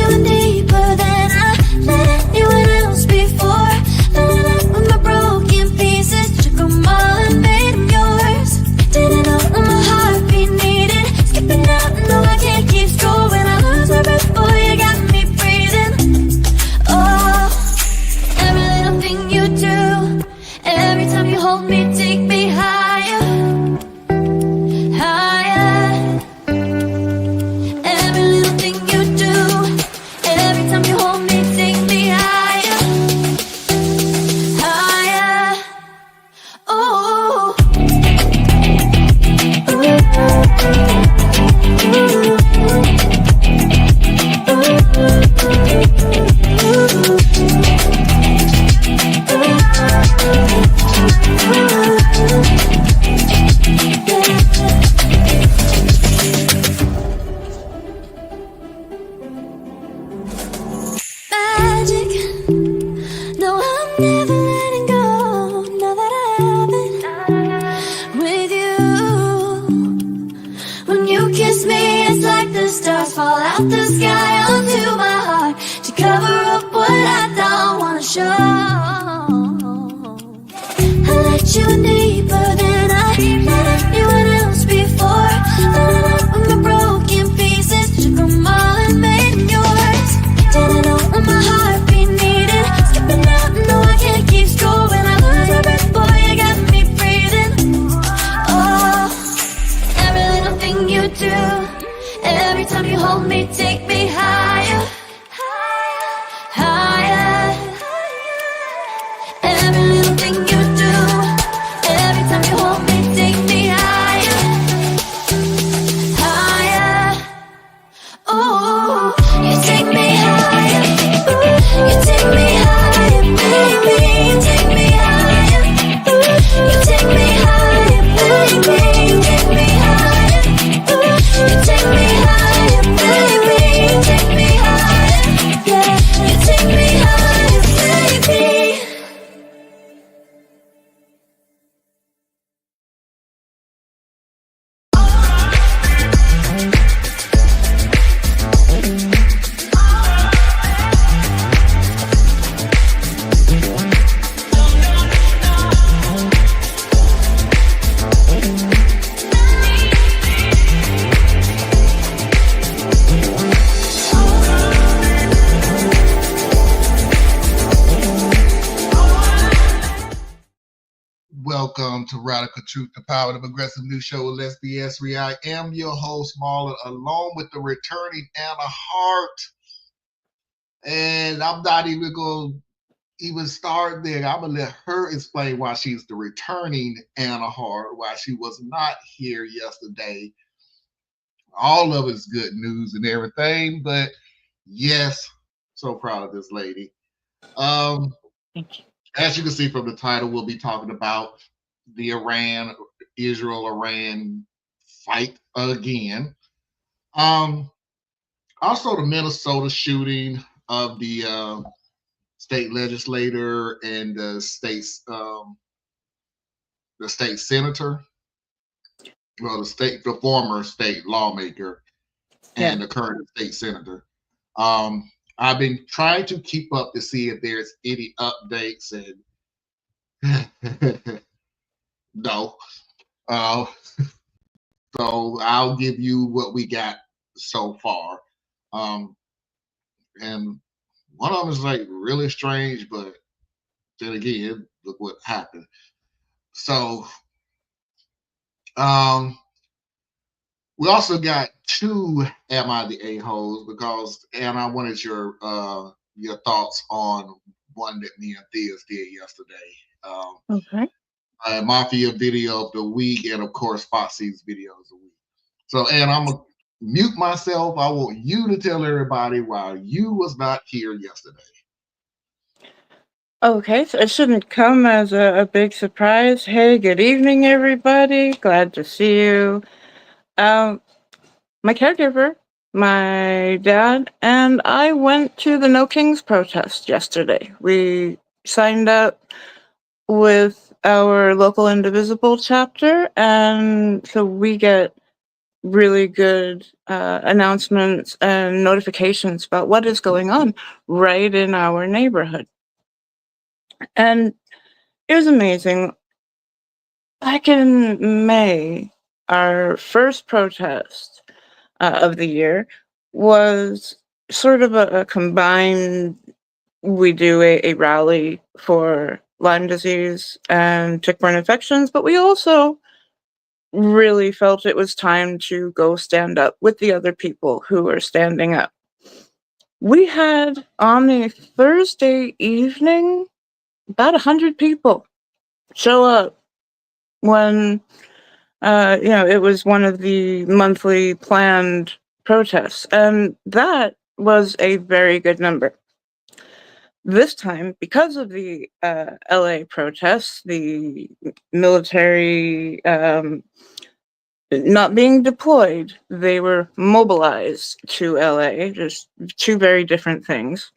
you in deeper than I let anyone else before. Filling up with my broken pieces, took them all and made them yours. Didn't know what my heartbeat needed, skipping out, no I can't keep score. When I lose my breath, boy, you got me breathing. Oh, every little thing you do, every time you hold me, take me higher, higher. Every little thing you do, every time you hold me, take me higher, higher. Oh, magic. No, I'm never letting go. Now that I have it with you. When you kiss me, it's like the stars fall out the sky onto my heart to cover up what I don't wanna show. I let you in deeper than I let anyone else before. Filling up with my broken pieces, took them all and made them yours. Didn't know what my heartbeat needed, skipping out, no I can't keep score. When I lose my breath, boy, you got me breathing. Oh, every little thing you do, every time you hold me, take me higher, higher. Every little thing you do, every time you hold me, take me higher, higher. Oh, you take me higher, you take me higher, baby, you take me higher, you take me higher, baby, you take me higher, you take me higher, baby, you take me higher, yeah, you take me higher, baby. Welcome to Radical Truth, the Power of Aggressive News Show with Let's BS Re. I am your host, Marlon, along with the returning Anna Hart. And I'm not even going to even start there. I'm going to let her explain why she's the returning Anna Hart, why she was not here yesterday. All of it's good news and everything, but yes, so proud of this lady. Thank you. As you can see from the title, we'll be talking about the Israel-Iran fight again. Also, the Minnesota shooting of the state legislator and the state senator, well, the former state lawmaker and the current state senator. I've been trying to keep up to see if there's any updates, and no. So I'll give you what we got so far. And one of them is like really strange, but then again, look what happened. So we also got two Am I the A-holes, because and I wanted your thoughts on one that me and Theus did yesterday. Okay. Mafia video of the week, and of course Foxy's video of the week. So, and I'm gonna mute myself. I want you to tell everybody why you was not here yesterday. Okay, so it shouldn't come as a big surprise. Hey, good evening, everybody. Glad to see you. My caregiver, my dad, and I went to the No Kings protest yesterday. We signed up with our local Indivisible chapter, and so we get really good announcements and notifications about what is going on right in our neighborhood. And it was amazing. Back in May, our first protest of the year was sort of a combined, we do a rally for Lyme disease and tick-borne infections, but we also really felt it was time to go stand up with the other people who were standing up. We had on the Thursday evening about 100 people show up when it was one of the monthly planned protests, and that was a very good number. This time, because of the LA protests, the military not being deployed, they were mobilized to LA, just two very different things.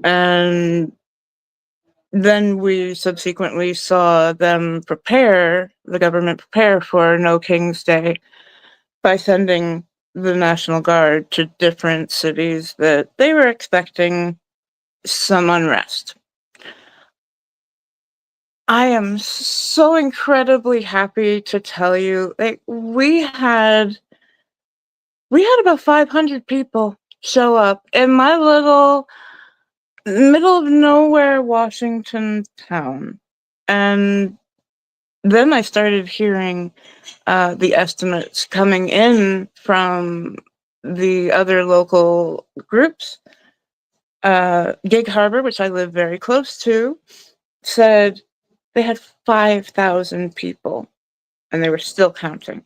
And then we subsequently saw the government prepare for No King's Day by sending the National Guard to different cities that they were expecting some unrest. I am so incredibly happy to tell you, like, we had about 500 people show up in my little middle of nowhere Washington town. And then I started hearing the estimates coming in from the other local groups. Gig Harbor, which I live very close to, said they had 5,000 people and they were still counting.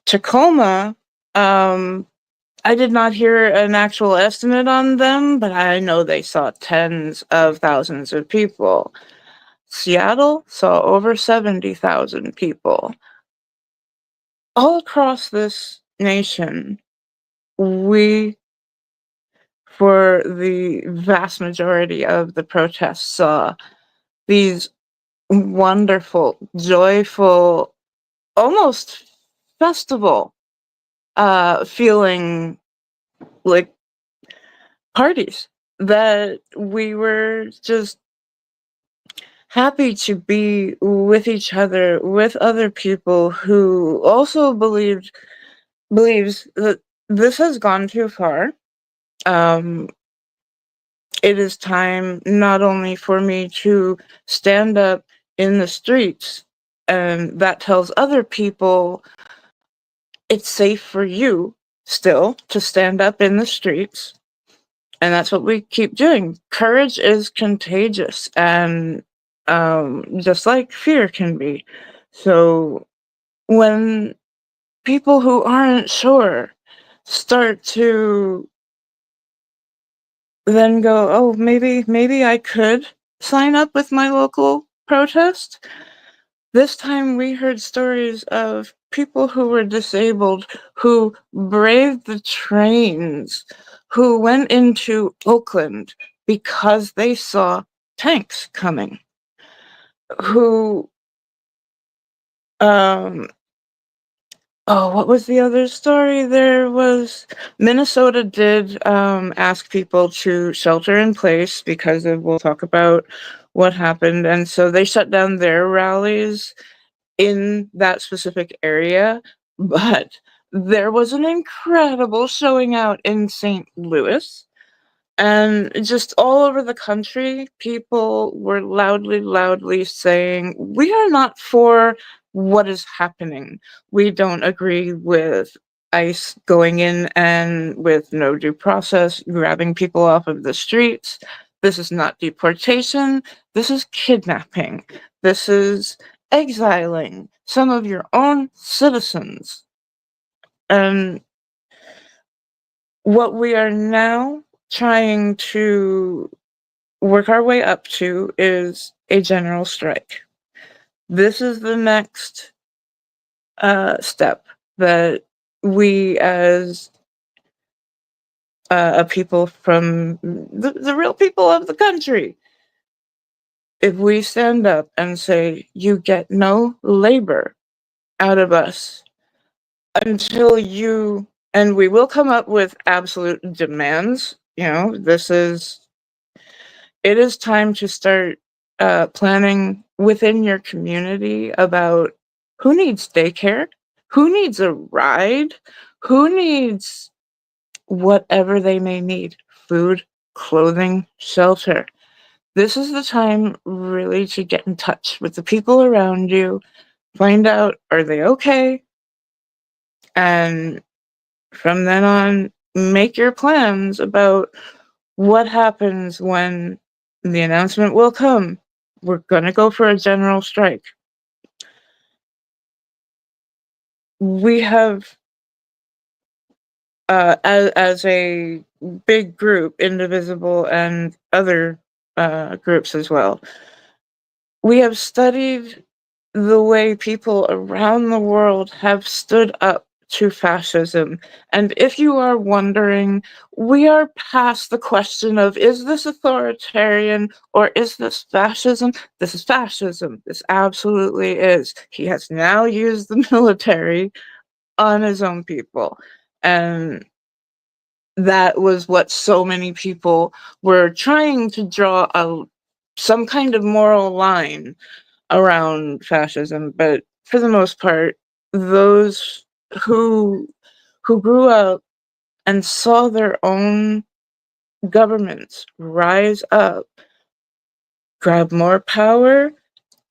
Tacoma, I did not hear an actual estimate on them, but I know they saw tens of thousands of people. Seattle saw over 70,000 people. All across this nation, we, for the vast majority of the protests, saw these wonderful, joyful, almost festival feeling like parties that we were just happy to be with each other, with other people who also believes that this has gone too far. Um, it is time not only for me to stand up in the streets, and that tells other people it's safe for you still to stand up in the streets. And that's what we keep doing. Courage is contagious, and just like fear can be. So when people who aren't sure start to then go, oh, maybe I could sign up with my local protest. This time we heard stories of people who were disabled, who braved the trains, who went into Oakland because they saw tanks coming, who, what was the other story? There was Minnesota did ask people to shelter in place because we'll talk about what happened. And so they shut down their rallies in that specific area, but there was an incredible showing out in St. Louis. And just all over the country, people were loudly saying, we are not for what is happening. We don't agree with ICE going in and with no due process, grabbing people off of the streets. This is not deportation. This is kidnapping. This is exiling some of your own citizens. And what we are now trying to work our way up to is a general strike. This is the next step that we, as a people from the real people of the country, if we stand up and say, you get no labor out of us, until you, and we will come up with absolute demands. It is time to start planning within your community about who needs daycare, who needs a ride, who needs whatever they may need: food, clothing, shelter. This is the time really to get in touch with the people around you, find out, are they okay? And from then on, make your plans about what happens when the announcement will come. We're going to go for a general strike. We have, as a big group, Indivisible and other groups as well, we have studied the way people around the world have stood up to fascism. And if you are wondering, we are past the question of, is this authoritarian or is this fascism? This is fascism. This absolutely is. He has now used the military on his own people. And that was what so many people were trying to draw some kind of moral line around fascism. But for the most part, those who grew up and saw their own governments rise up, grab more power,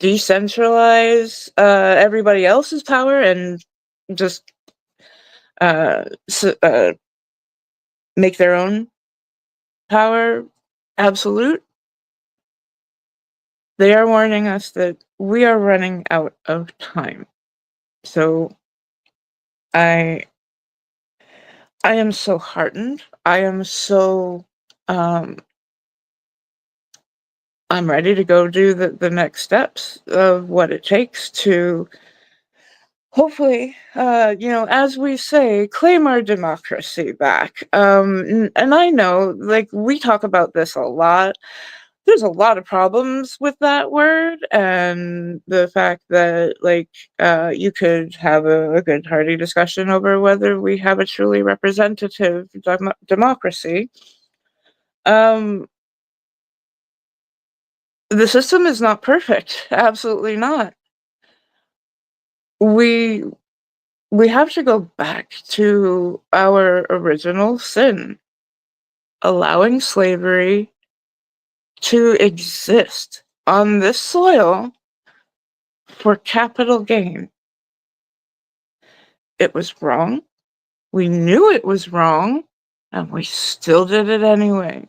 decentralize everybody else's power, and just make their own power absolute. They are warning us that we are running out of time. So I am so heartened. I am so I'm ready to go do the next steps of what it takes to hopefully, as we say, claim our democracy back. And I know, like, we talk about this a lot. There's a lot of problems with that word, and the fact that, like, you could have a good hearty discussion over whether we have a truly representative democracy. Um, the system is not perfect. Absolutely not. We we have to go back to our original sin, allowing slavery to exist on this soil for capital gain. It was wrong. We knew it was wrong, and we still did it anyway.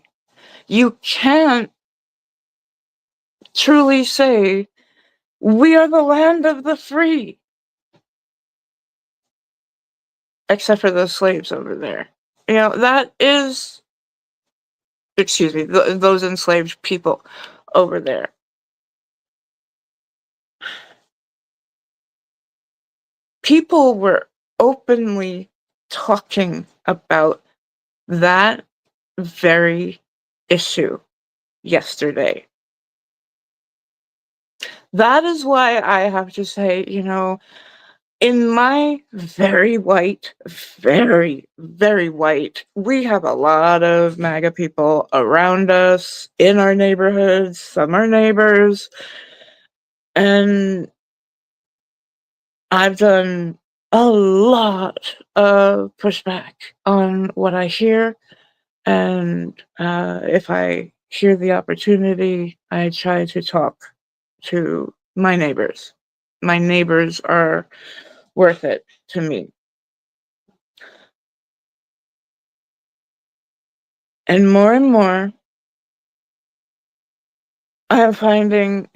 You can't truly say, we are the land of the free, except for those slaves over there. That is, excuse me, those enslaved people over there. People were openly talking about that very issue yesterday. That is why I have to say, in my very white, very, very white, we have a lot of MAGA people around us, in our neighborhoods, some are neighbors, and I've done a lot of pushback on what I hear, and if I hear the opportunity, I try to talk to my neighbors. My neighbors are worth it to me. And more, I am finding,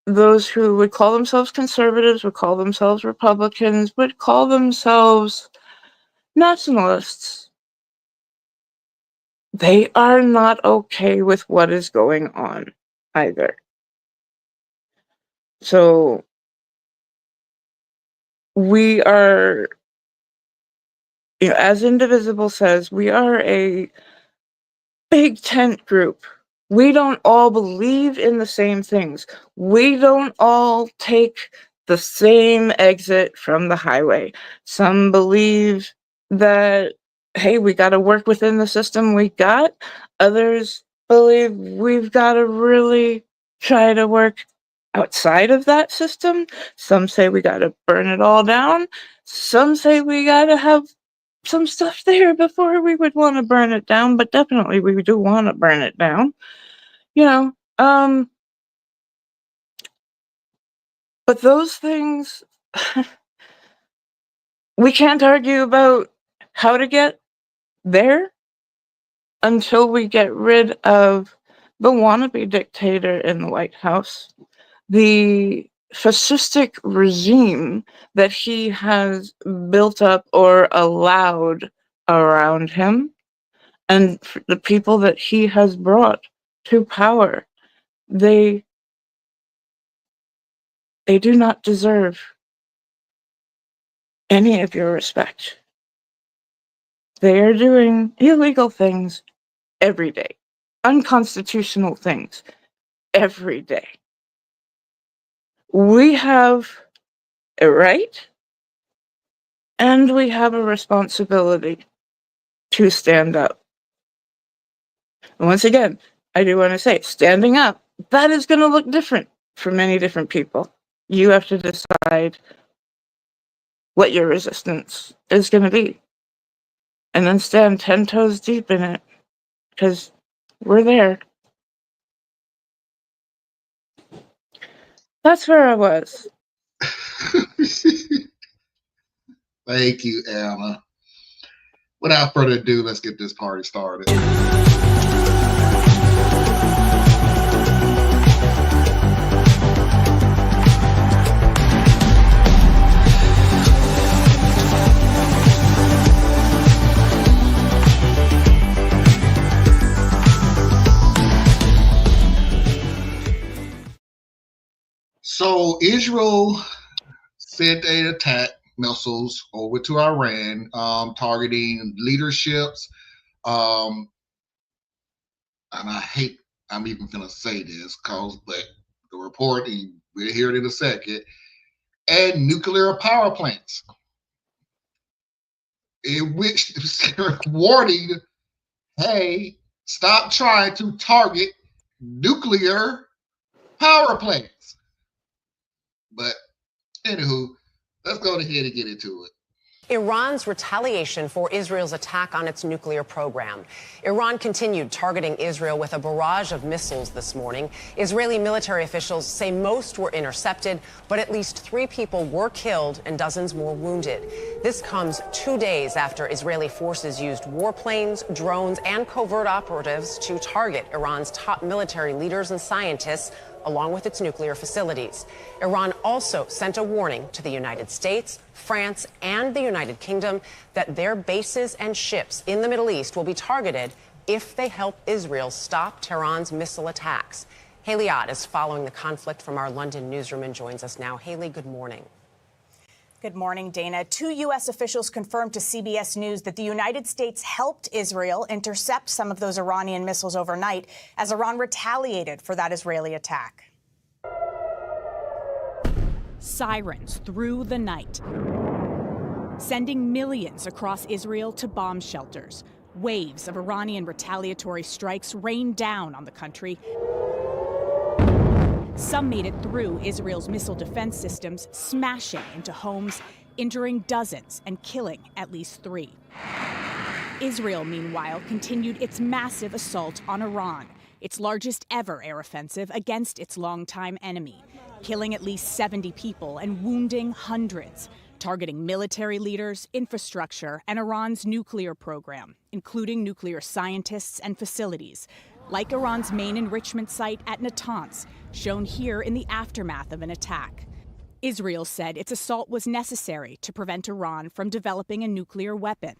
those who would call themselves conservatives, would call themselves Republicans, would call themselves nationalists. They are not okay with what is going on either. So we are, as Indivisible says, we are a big tent group. We don't all believe in the same things. We don't all take the same exit from the highway. Some believe that, hey, we got to work within the system we got. Others believe we've got to really try to work outside of that system. Some say we got to burn it all down. Some say we got to have some stuff there before we would want to burn it down, but definitely we do want to burn it down. You know, but those things, we can't argue about how to get there until we get rid of the wannabe dictator in the White House, the fascistic regime that he has built up or allowed around him, and the people that he has brought to power. They do not deserve any of your respect. They are doing illegal things every day, unconstitutional things every day. We have a right and we have a responsibility to stand up. And once again, I do want to say, standing up, that is going to look different for many different people. You have to decide what your resistance is going to be. And then stand 10 toes deep in it, because we're there. That's where I was. Thank you, Anna. Without further ado, let's get this party started. So Israel sent an attack missiles over to Iran, targeting leaderships. And I'm even going to say this, but the report, we'll hear it in a second, and nuclear power plants, in which they're warning, hey, stop trying to target nuclear power plants. But anywho, let's go ahead and get into it. Iran's retaliation for Israel's attack on its nuclear program. Iran continued targeting Israel with a barrage of missiles this morning. Israeli military officials say most were intercepted, but at least 3 people were killed and dozens more wounded. This comes 2 days after Israeli forces used warplanes, drones, and covert operatives to target Iran's top military leaders and scientists, along with its nuclear facilities. Iran also sent a warning to the United States, France, and the United Kingdom that their bases and ships in the Middle East will be targeted if they help Israel stop Tehran's missile attacks. Haley Ott is following the conflict from our London newsroom and joins us now. Haley, good morning. Good morning, Dana. 2 U.S. officials confirmed to CBS News that the United States helped Israel intercept some of those Iranian missiles overnight as Iran retaliated for that Israeli attack. Sirens through the night, sending millions across Israel to bomb shelters. Waves of Iranian retaliatory strikes rained down on the country. Some made it through Israel's missile defense systems, smashing into homes, injuring dozens and killing at least 3. Israel, meanwhile, continued its massive assault on Iran, its largest ever air offensive against its longtime enemy, killing at least 70 people and wounding hundreds, targeting military leaders, infrastructure, and Iran's nuclear program, including nuclear scientists and facilities, like Iran's main enrichment site at Natanz, shown here in the aftermath of an attack. Israel said its assault was necessary to prevent Iran from developing a nuclear weapon.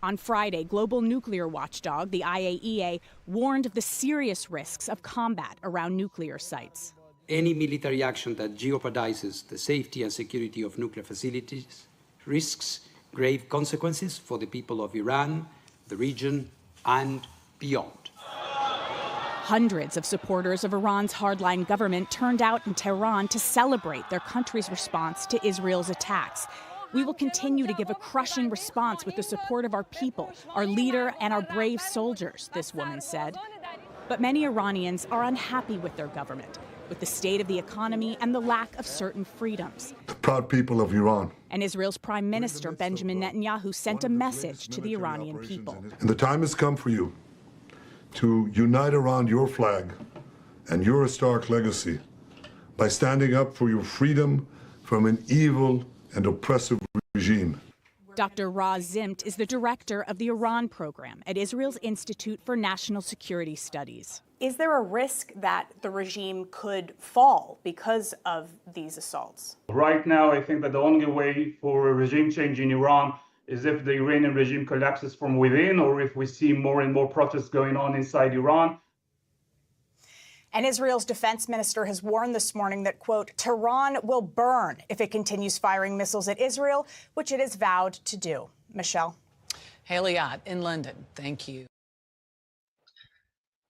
On Friday, global nuclear watchdog, the IAEA, warned of the serious risks of combat around nuclear sites. Any military action that jeopardizes the safety and security of nuclear facilities risks grave consequences for the people of Iran, the region, and beyond. Hundreds of supporters of Iran's hardline government turned out in Tehran to celebrate their country's response to Israel's attacks. We will continue to give a crushing response with the support of our people, our leader, and our brave soldiers, this woman said. But many Iranians are unhappy with their government, with the state of the economy and the lack of certain freedoms. The proud people of Iran. And Israel's Prime Minister Benjamin Netanyahu sent a message to the Iranian people. And the time has come for you to unite around your flag and your historic legacy by standing up for your freedom from an evil and oppressive regime. Dr. Raz Zimt is the director of the Iran program at Israel's Institute for National Security Studies. Is there a risk that the regime could fall because of these assaults? Right now, I think that the only way for a regime change in Iran is if the Iranian regime collapses from within, or if we see more and more protests going on inside Iran. And Israel's defense minister has warned this morning that, quote, Tehran will burn if it continues firing missiles at Israel, which it has vowed to do. Michelle. Haley Ott in London. Thank you.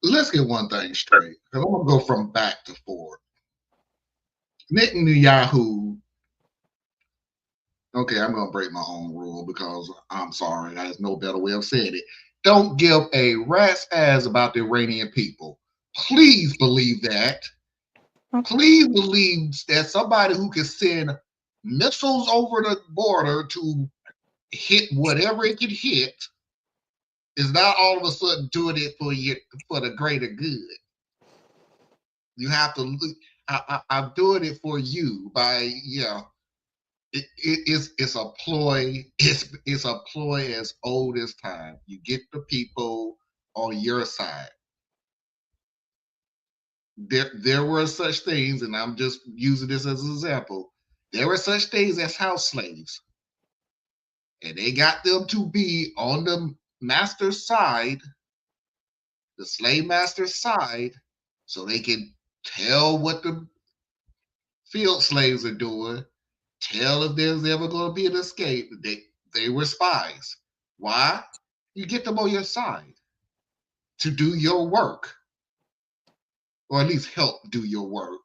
Let's get one thing straight, because I'm going to go from back to forward. Netanyahu, okay, I'm going to break my own rule because I'm sorry, there's no better way of saying it. Don't give a rat's ass about the Iranian people. Please believe that. Please believe that somebody who can send missiles over the border to hit whatever it can hit is not all of a sudden doing it for the greater good. You have to look. I'm doing it for you by it's a ploy. It's a ploy as old as time. You get the people on your side. There were such things, and I'm just using this as an example. There were such things as house slaves, and they got them to be on the master's side, the slave master's side, so they can tell what the field slaves are doing, tell if there's ever going to be an escape. They were spies. Why? You get them on your side to do your work, or at least help do your work.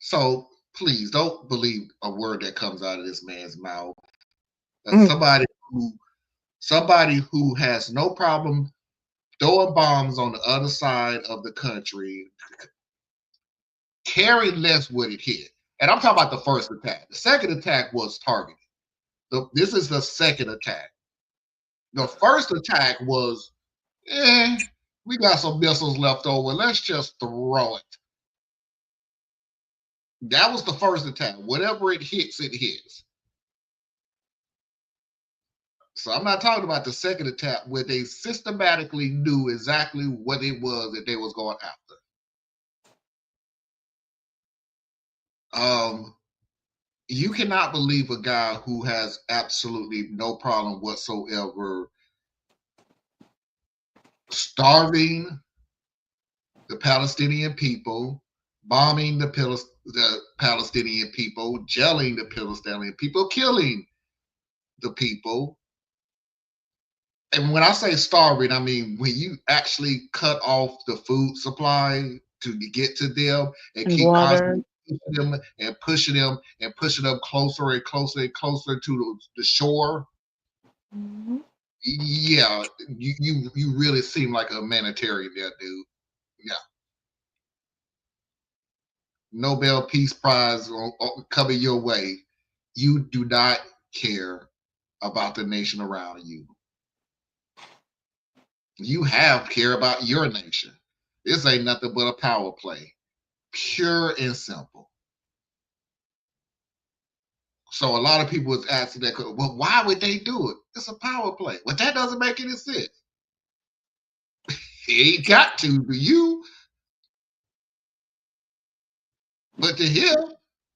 So please don't believe a word that comes out of this man's mouth. Somebody who has no problem throwing bombs on the other side of the country, caring less what it hit. And I'm talking about the first attack. The second attack was targeted. This is the second attack. The first attack was, we got some missiles left over. Let's just throw it. That was the first attack. Whatever it hits, it hits. So I'm not talking about the second attack where they systematically knew exactly what it was that they was going after. You cannot believe a guy who has absolutely no problem whatsoever starving the Palestinian people, bombing the Palestinian people, jailing the Palestinian people, killing the people. And when I say starving, I mean when you actually cut off the food supply to get to them and keep constantly pushing them closer and closer and closer to the shore. Mm-hmm. Yeah, you really seem like a humanitarian there, dude. Yeah. Nobel Peace Prize coming your way. You do not care about the nation around you. You have care about your nation. This ain't nothing but a power play. Pure and simple. So a lot of people was asking that, well, why would they do it? It's a power play. Well, that doesn't make any sense. It ain't got to you. But to him,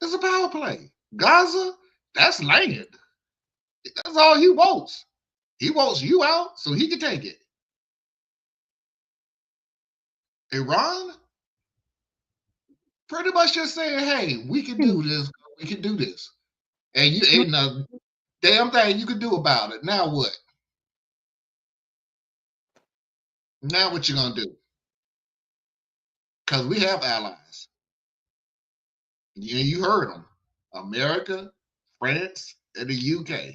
it's a power play. Gaza, that's land. That's all he wants. He wants you out so he can take it. Iran, pretty much just saying, hey, we can do this. We can do this. And you ain't a damn thing you can do about it. Now what? Now what you gonna do? because we have allies. You heard them: America, France, and the UK.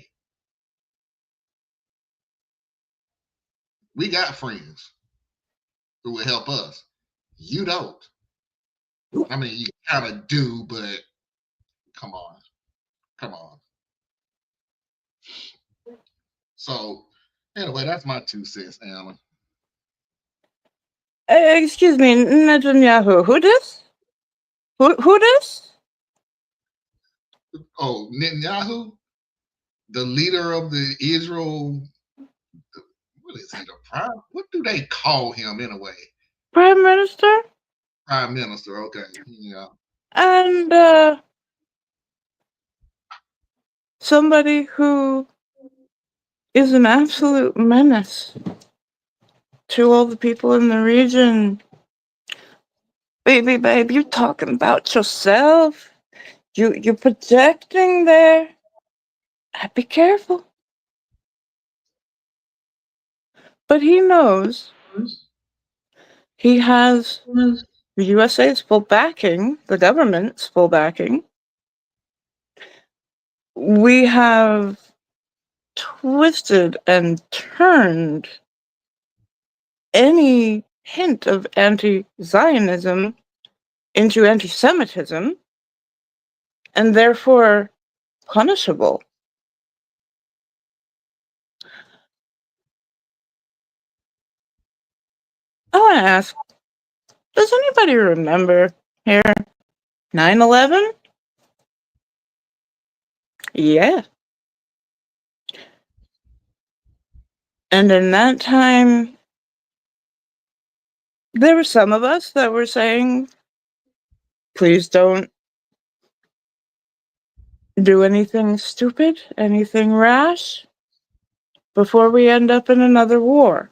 We got friends who will help us. You don't. I mean, you kind of do, but come on, come on. So, anyway, that's my 2 cents, Alan. Excuse me, Netanyahu. Who this? Who this? Oh, Netanyahu, the leader of the Israel. What is he? The prime? What do they call him anyway? Prime Minister? Prime Minister. Okay, yeah. And somebody who is an absolute menace to all the people in the region. Baby, babe, you talking about yourself? You projecting there? I'd be careful. But he knows he has the USA's full backing, the government's full backing. We have twisted and turned any hint of anti-Zionism into anti-Semitism, and therefore punishable. I want to ask, does anybody remember here 9/11? Yeah. And in that time, there were some of us that were saying, please don't do anything stupid, anything rash, before we end up in another war.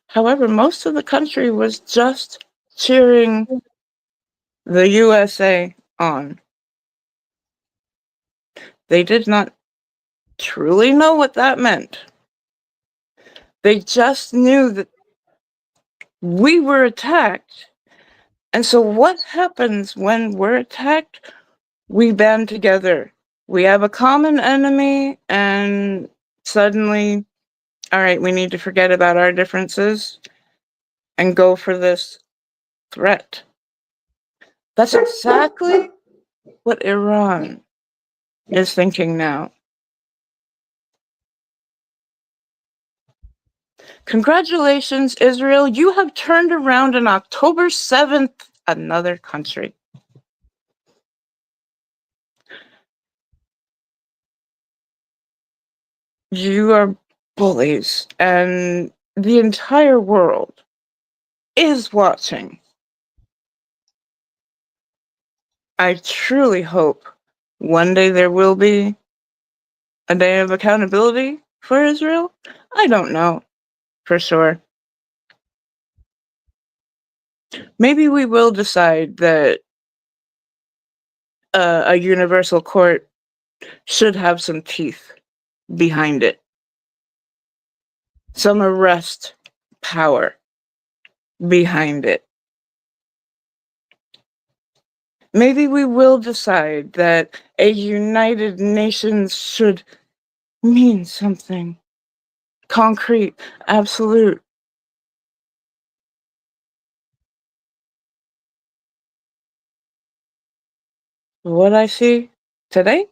However, most of the country was just cheering the USA on. They did not truly know what that meant. They just knew that we were attacked. And so what happens when we're attacked? We band together. We have a common enemy, and suddenly, all right, we need to forget about our differences and go for this threat. That's exactly what Iran is thinking now. Congratulations, Israel. You have turned around on October 7th another country. You are bullies, and the entire world is watching. I truly hope one day there will be a day of accountability for Israel. I don't know for sure. Maybe we will decide that a universal court should have some teeth behind it, some arrest power behind it. Maybe we will decide that a United Nations should mean something concrete, absolute. What I see today,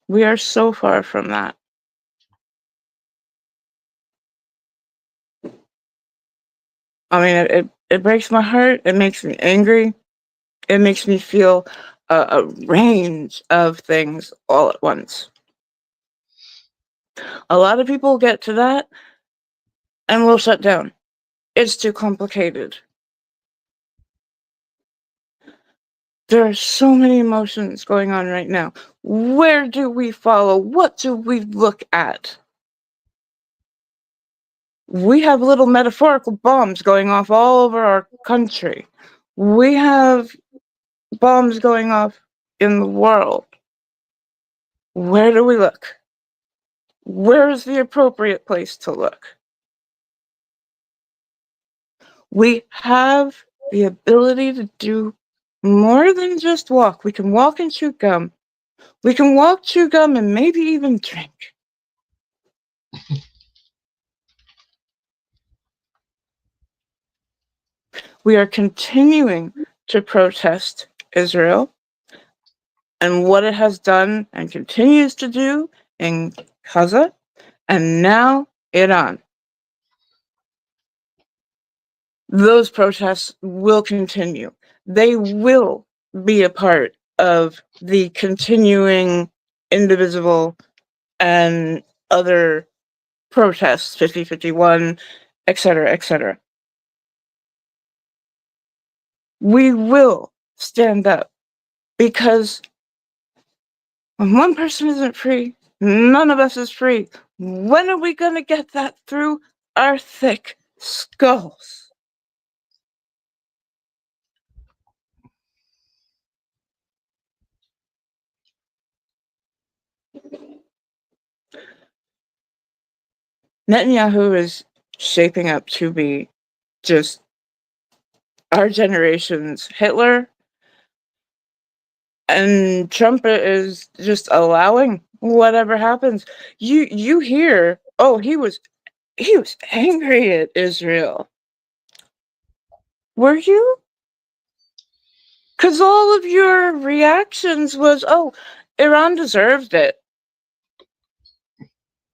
we are so far from that. I mean, it breaks my heart. It makes me angry. It makes me feel a range of things all at once. A lot of people get to that and will shut down. It's too complicated. There are so many emotions going on right now. Where do we follow? What do we look at? We have little metaphorical bombs going off all over our country. We have bombs going off in the world. Where do we look? Where is the appropriate place to look? We have the ability to do more than just walk. We can walk and chew gum. We can walk, chew gum, and maybe even drink. We are continuing to protest Israel and what it has done and continues to do in Gaza and now Iran. Those protests will continue. They will be a part of the continuing indivisible and other protests, 50-51, etc., etc. We will stand up because when one person isn't free, none of us is free. When are we going to get that through our thick skulls? Netanyahu is shaping up to be just our generation's Hitler, and Trump is just allowing whatever happens. You hear, oh, he was angry at Israel. Were you? Because all of your reactions was, oh, Iran deserved it.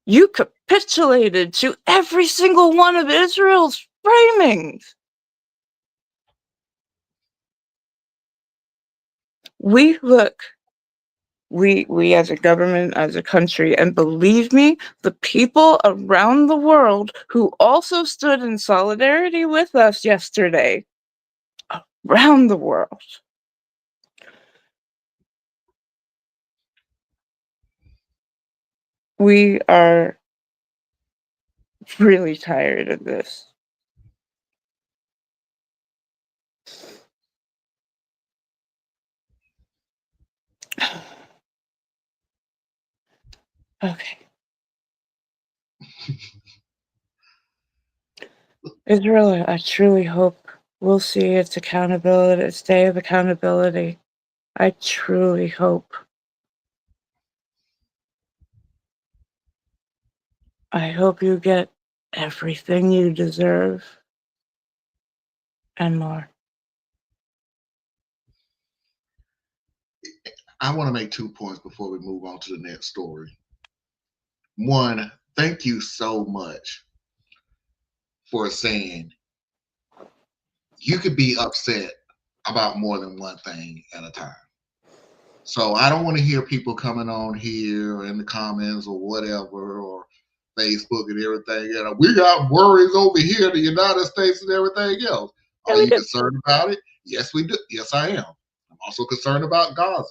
You capitulated to every single one of Israel's framings. We as a government, as a country, and believe me, the people around the world who also stood in solidarity with us yesterday, around the world, we are really tired of this. Okay. Israel, I truly hope we'll see its accountability, its day of accountability. I truly hope. I hope you get everything you deserve and more. I want to make 2 points before we move on to the next story. One, thank you so much for saying you could be upset about more than one thing at a time. So I don't want to hear people coming on here in the comments or whatever, or Facebook and everything. We got worries over here in the United States and everything else. Are you concerned about it? Yes, we do. Yes, I am. I'm also concerned about Gaza.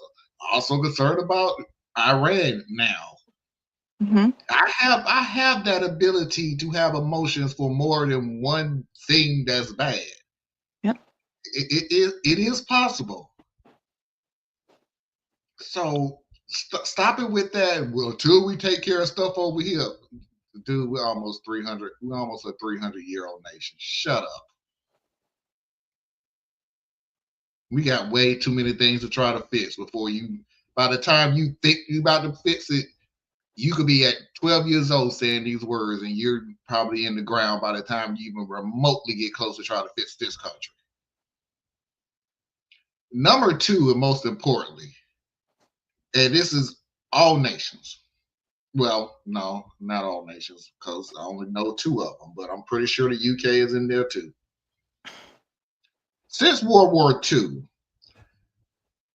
I'm also concerned about Iran now. Mm-hmm. I have that ability to have emotions for more than one thing that's bad. Yep. It is possible. So stop it with that. Well, until we take care of stuff over here, dude, we're almost 300. We're almost a 300-year-old nation. Shut up. We got way too many things to try to fix before you. By the time you think you about to fix it, you could be at 12 years old saying these words, and you're probably in the ground by the time you even remotely get close to trying to fix this country. Number two, and most importantly, and this is all nations. Well, no, not all nations, because I only know 2 of them, but I'm pretty sure the UK is in there too. Since World War II,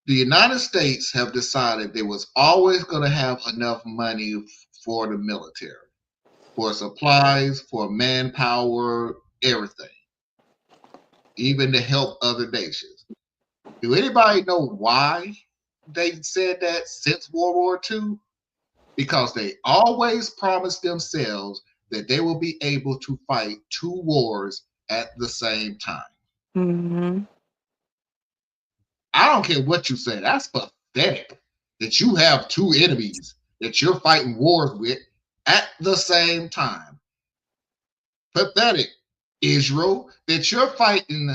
the United States have decided they was always going to have enough money for the military, for supplies, for manpower, everything, even to help other nations. Do anybody know why they said that since World War II? Because they always promised themselves that they will be able to fight 2 wars at the same time. Mm-hmm. I don't care what you say. That's pathetic that you have 2 enemies that you're fighting wars with at the same time. Pathetic. Israel, that you're fighting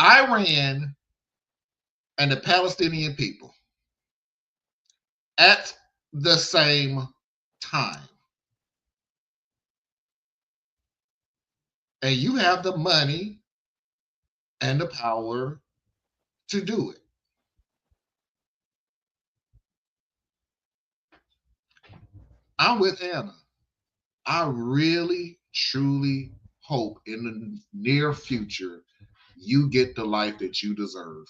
Iran and the Palestinian people at the same time. And you have the money and the power to do it. I'm with Anna. I really, truly hope in the near future you get the life that you deserve.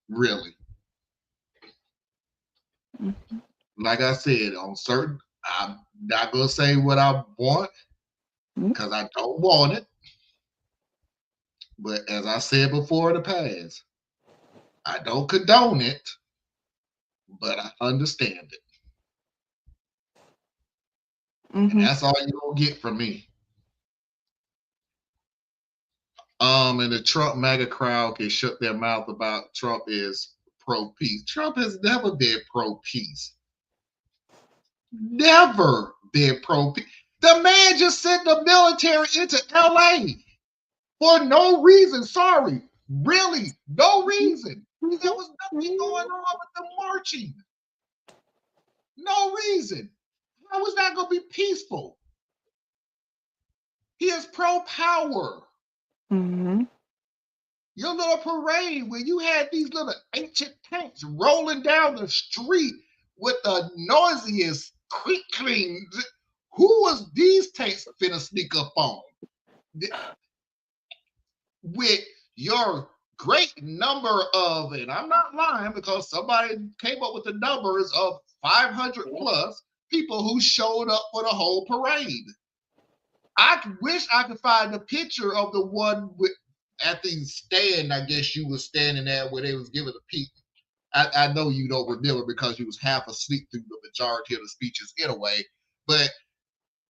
Really. Mhm. Like I said, on certain, I'm not going to say what I want because I don't want it. But as I said before in the past, I don't condone it, but I understand it. And Mhm. that's all you're going to get from me. And the Trump MAGA crowd can shut their mouth about Trump is pro peace. Trump has never been pro peace. Never been pro peace. The man just sent the military into LA for no reason. Sorry. Really, no reason. There was nothing going on with the marching. No reason. How was that going to be peaceful? He is pro power. Mhm. Your little parade where you had these little ancient tanks rolling down the street with the noisiest crinkling. Who was these tanks finna sneak up on? With your great number of, and I'm not lying because somebody came up with the numbers of 500 plus people who showed up for the whole parade. I wish I could find a picture of the one with at the stand. I guess you was standing there where they was giving a peek. I know you don't remember because you was half asleep through the majority of the speeches anyway. But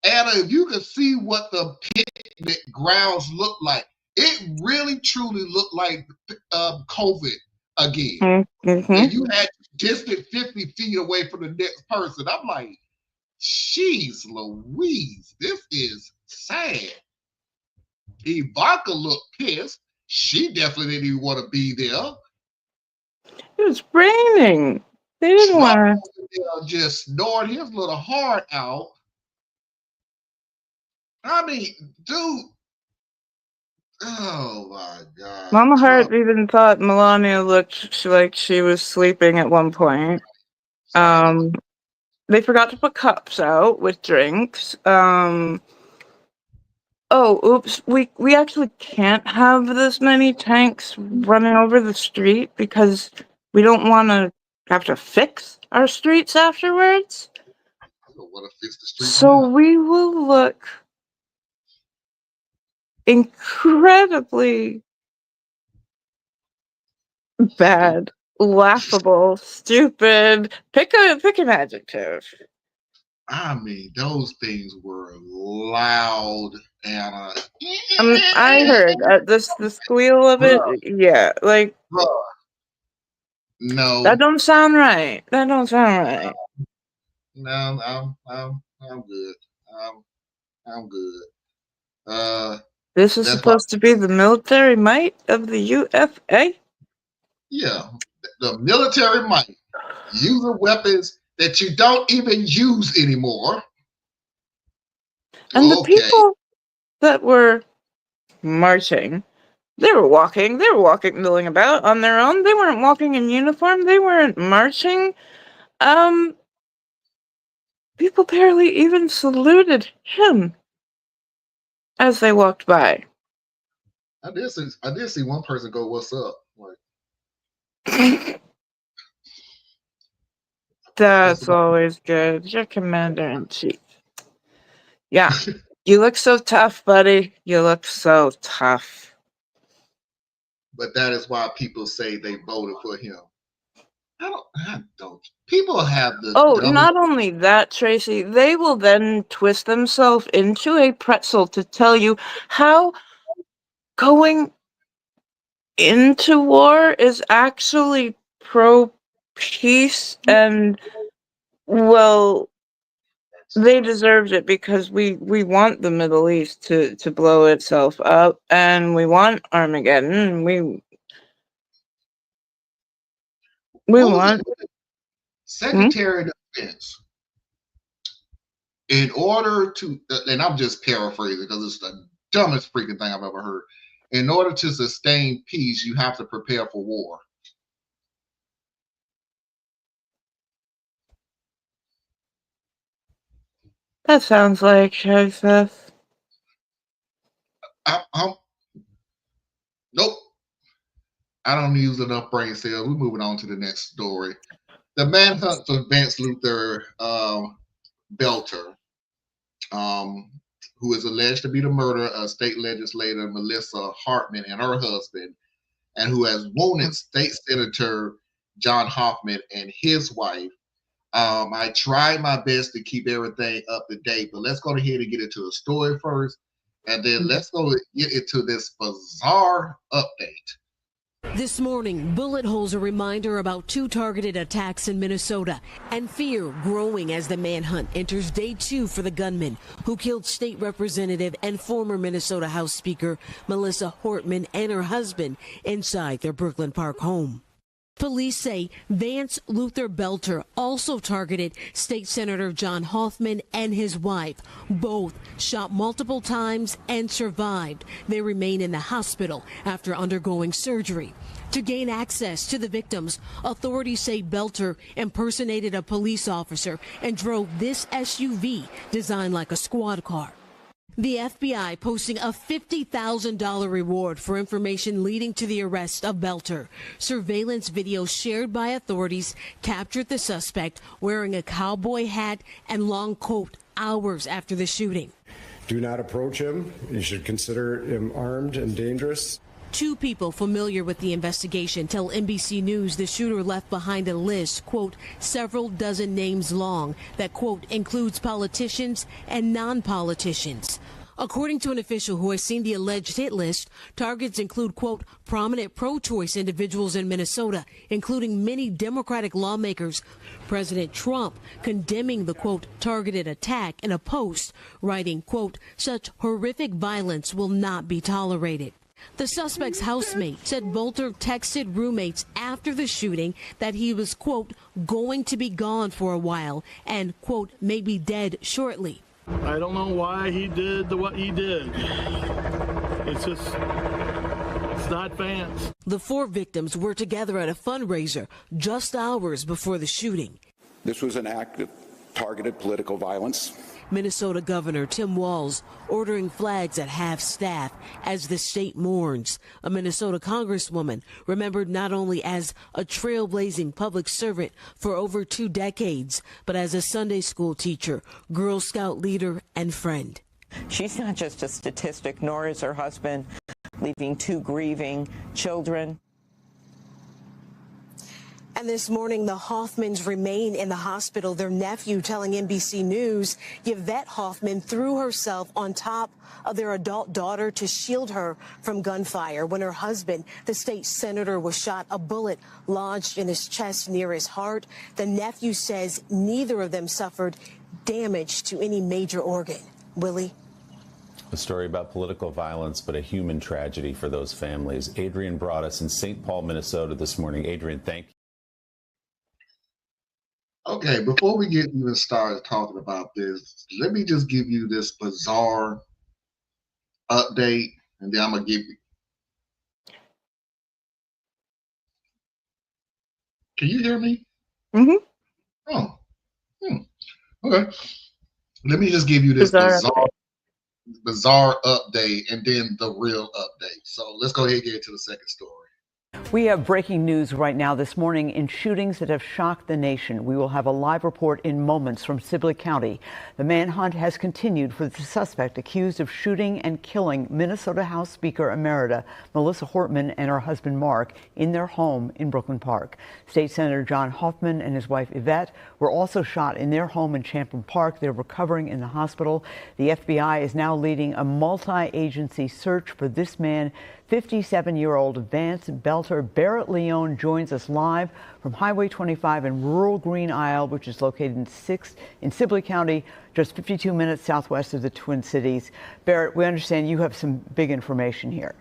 Anna, if you could see what the picnic grounds look like, it really truly looked like COVID again. And Mhm. you had distant 50 feet away from the next person. I'm like, jeez Louise, this is sad. Ivanka looked pissed. She definitely didn't even want to be there. It was raining. They didn't Trump want over there just snoring his little heart out. I mean, dude, oh my God. Mama Hart Trump, even thought Melania looked like she was sleeping at one point. silent. They forgot to put cups out with drinks. Oh, oops. We actually can't have this many tanks running over the street because we don't want to have to fix our streets afterwards. I don't want to fix the street So now. we will look incredibly bad, laughable, stupid. Pick an adjective. I mean, those things were loud and I heard the squeal of it. bruh, Yeah, like bruh. that No, don't sound right. That don't sound right. no, I'm good. I'm I'm good. Uh, This is that's why supposed to be the military might of the UFA, yeah, the military might using weapons that you don't even use anymore. and the Okay, people that were marching, they were walking, milling about on their own. They weren't walking in uniform. They weren't marching. Um, People barely even saluted him as they walked by. I did see one person go, "What's up?" Like, that's That's about. always good. You're commander in chief. Yeah. You look so tough, buddy. You look so tough. But that is why people say they voted for him. I don't. People have the Oh, dumbest. not only that, Tracy, they will then twist themselves into a pretzel to tell you how going into war is actually pro peace and, well, They deserved it because we want the Middle East to blow itself up, and we want Armageddon. And we What was want. it? Secretary of Defense, in order to, and I'm just paraphrasing because it's the dumbest freaking thing I've ever heard. In order to sustain peace, you have to prepare for war. That sounds like Joseph. I'm nope. I don't use enough brain cells. We're moving on to the next story. The manhunt for Vance Luther Belter, um, who is alleged to be the murderer of state legislator Melissa Hartman and her husband, and who has wounded State Senator John Hoffman and his wife. I tried my best to keep everything up to date, but let's go ahead and get into the story first, and then let's go get into this bizarre update. This morning, bullet holes a reminder about 2 targeted attacks in Minnesota, and fear growing as the manhunt enters day 2 for the gunman who killed state representative and former Minnesota House Speaker Melissa Hortman and her husband inside their Brooklyn Park home. Police say Vance Luther Belter also targeted State Senator John Hoffman and his wife. Both shot multiple times and survived. They remain in the hospital after undergoing surgery. To gain access to the victims, authorities say Belter impersonated a police officer and drove this SUV designed like a squad car. The FBI posting a $50,000 reward for information leading to the arrest of Belter. Surveillance video shared by authorities captured the suspect wearing a cowboy hat and long coat hours after the shooting. Do not approach him. You should consider him armed and dangerous. 2 people familiar with the investigation tell NBC News the shooter left behind a list, quote, several dozen names long that, quote, includes politicians and non-politicians. According to an official who has seen the alleged hit list, targets include, quote, prominent pro-choice individuals in Minnesota, including many Democratic lawmakers. President Trump condemning the, quote, targeted attack in a post, writing, quote, such horrific violence will not be tolerated. The suspect's housemate said Belter texted roommates after the shooting that he was, quote, going to be gone for a while and, quote, may be dead shortly. I don't know why he did what he did. It's not Vance. The 4 victims were together at a fundraiser just hours before the shooting. This was an act of targeted political violence. Minnesota Governor Tim Walz ordering flags at half-staff as the state mourns. A Minnesota Congresswoman remembered not only as a trailblazing public servant for over 2 decades, but as a Sunday school teacher, Girl Scout leader, and friend. She's not just a statistic, nor is her husband, leaving 2 grieving children. And this morning, the Hoffmans remain in the hospital. Their nephew telling NBC News Yvette Hoffman threw herself on top of their adult daughter to shield her from gunfire when her husband, the state senator, was shot. A bullet lodged in his chest near his heart. The nephew says neither of them suffered damage to any major organ. Willie? A story about political violence, but a human tragedy for those families. Adrian brought us in St. Paul, Minnesota this morning. Adrian, thank you. Okay, before we get even started talking about this, let me just give you this bizarre update, and then I'm going to give you. Can you hear me? Mm-hmm. Oh. Okay. Let me just give you this bizarre update and then the real update. So let's go ahead and get into the second story. We have breaking news right now this morning in shootings that have shocked the nation. We will have a live report in moments from Sibley County. The manhunt has continued for the suspect accused of shooting and killing Minnesota House Speaker Emerita Melissa Hortman and her husband Mark in their home in Brooklyn Park. State Senator John Hoffman and his wife Yvette were also shot in their home in Champlin Park. They're recovering in the hospital. The FBI is now leading a multi-agency search for this man 57-year-old Vance Belter. Barrett Leone joins us live from Highway 25 in rural Green Isle, which is located in Sibley County, just 52 minutes southwest of the Twin Cities. Barrett, we understand you have some big information here.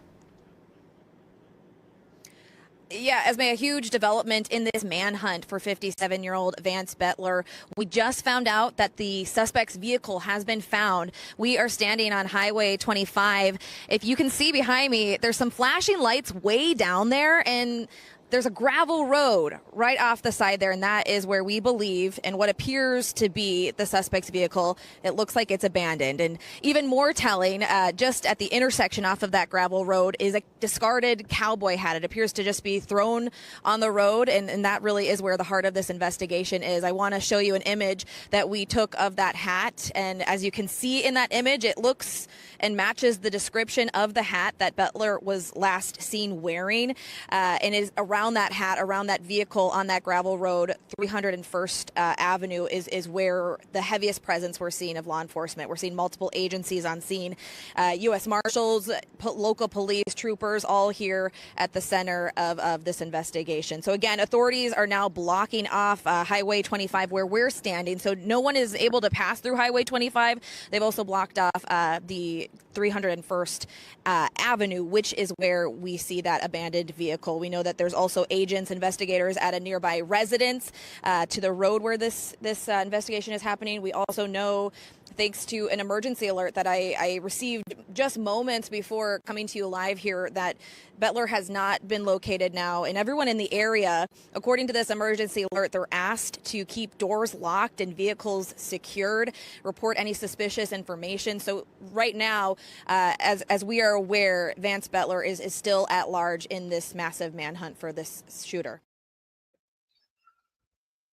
Yeah, Esme, a huge development in this manhunt for 57-year-old Vance Belter. We just found out that the suspect's vehicle has been found. We are standing on Highway 25. If you can see behind me, there's some flashing lights way down there, and there's a gravel road right off the side there, and that is where we believe and what appears to be the suspect's vehicle. It looks like it's abandoned. And even more telling, just at the intersection off of that gravel road is a discarded cowboy hat. It appears to just be thrown on the road, and that really is where the heart of this investigation is. I want to show you an image that we took of that hat, and as you can see in that image, it looks and matches the description of the hat that Belter was last seen wearing, and is around that hat, around that vehicle on that gravel road, 301st Avenue is where the heaviest presence we're seeing of law enforcement. We're seeing multiple agencies on scene, U.S. Marshals, local police, troopers, all here at the center of this investigation. So again, authorities are now blocking off Highway 25 where we're standing, so no one is able to pass through Highway 25. They've also blocked off the 301st Avenue, which is where we see that abandoned vehicle. We know that there's also agents, investigators at a nearby residence to the road where this investigation is happening. We also know, thanks to an emergency alert that I received just moments before coming to you live here, that Belter has not been located now. And everyone in the area, according to this emergency alert, they're asked to keep doors locked and vehicles secured, report any suspicious information. So right now, as we are aware, Vance Belter is still at large in this massive manhunt for this shooter.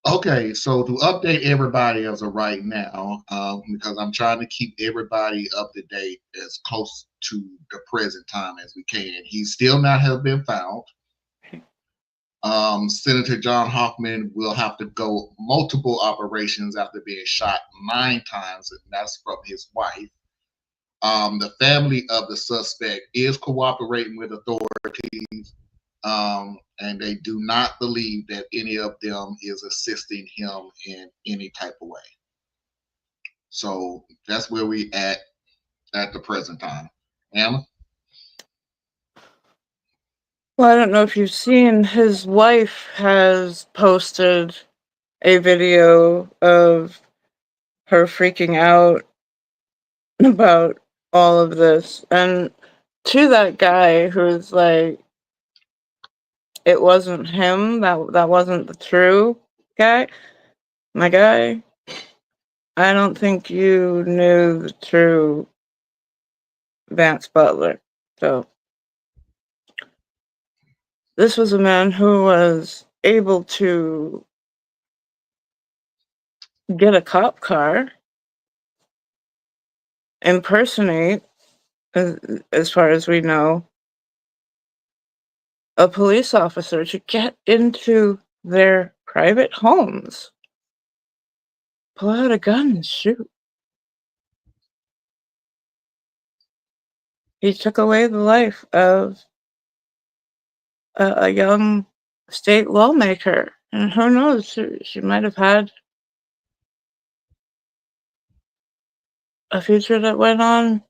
Okay, so to update everybody as of right now, because I'm trying to keep everybody up to date as close to the present time as we can. He still not have been found. Senator John Hoffman will have to go multiple operations after being shot 9 times, and that's from his wife. The family of the suspect is cooperating with authorities. And they do not believe that any of them is assisting him in any type of way. So that's where we at the present time. Anna? Well, I don't know if you've seen, his wife has posted a video of her freaking out about all of this. And to that guy who's like, it wasn't him, that wasn't the true guy, my guy, I don't think you knew the true Vance Belter. So this was a man who was able to get a cop car, impersonate, as far as we know, a police officer to get into their private homes, pull out a gun and shoot. He took away the life of a young state lawmaker, and who knows, she might have had a future that went on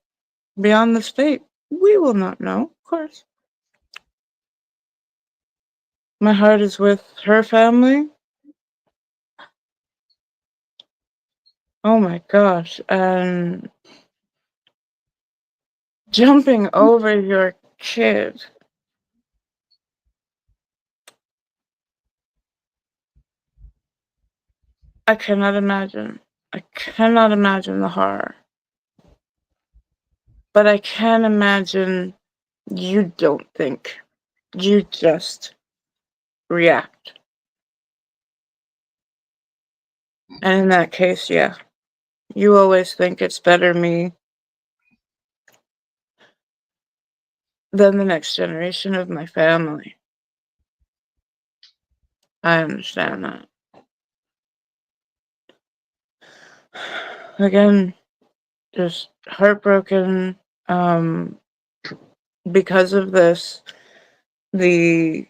beyond the state. We will not know, of course. My heart is with her family. Oh my gosh, and jumping over your kid. I cannot imagine. I cannot imagine the horror. But I can imagine you don't think. You just react. And in that case, yeah. You always think it's better me than the next generation of my family. I understand that. Again, just heartbroken. because of this, the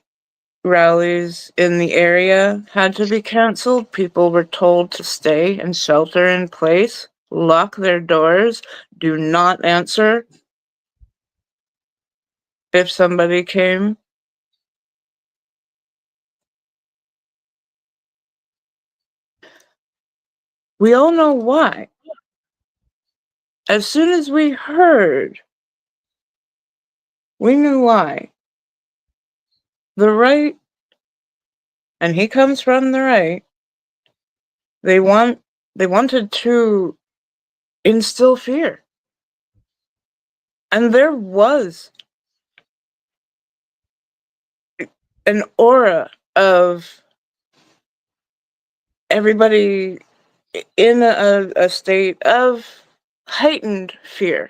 rallies in the area had to be canceled. People were told to stay and shelter in place, lock their doors, do not answer if somebody came. We all know why. As soon as we heard, we knew why. The right, and he comes from the right, they wanted to instill fear. And there was an aura of everybody in a state of heightened fear.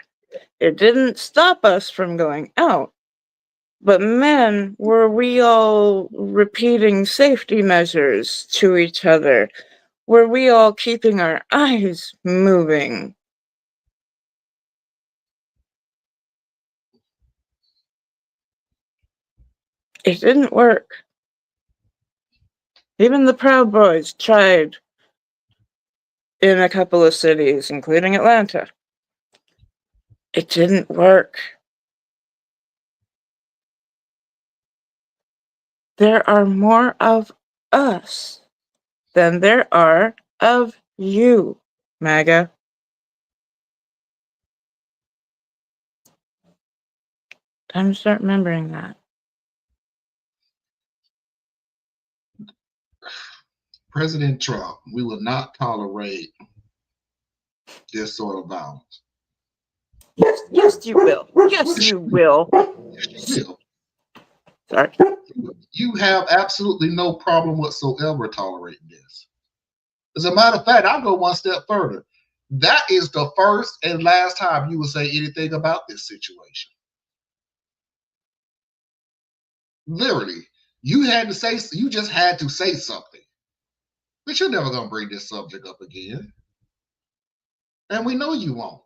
It didn't stop us from going out. But man, were we all repeating safety measures to each other? Were we all keeping our eyes moving? It didn't work. Even the Proud Boys tried in a couple of cities, including Atlanta. It didn't work. There are more of us than there are of you, MAGA. Time to start remembering that. President Trump, we will not tolerate this sort of violence. Yes, you will. Yes, you will. Will. Sorry. You have absolutely no problem whatsoever tolerating this. As a matter of fact, I'll go one step further. That is the first and last time you will say anything about this situation. Literally, you just had to say something. But you're never gonna bring this subject up again. And we know you won't.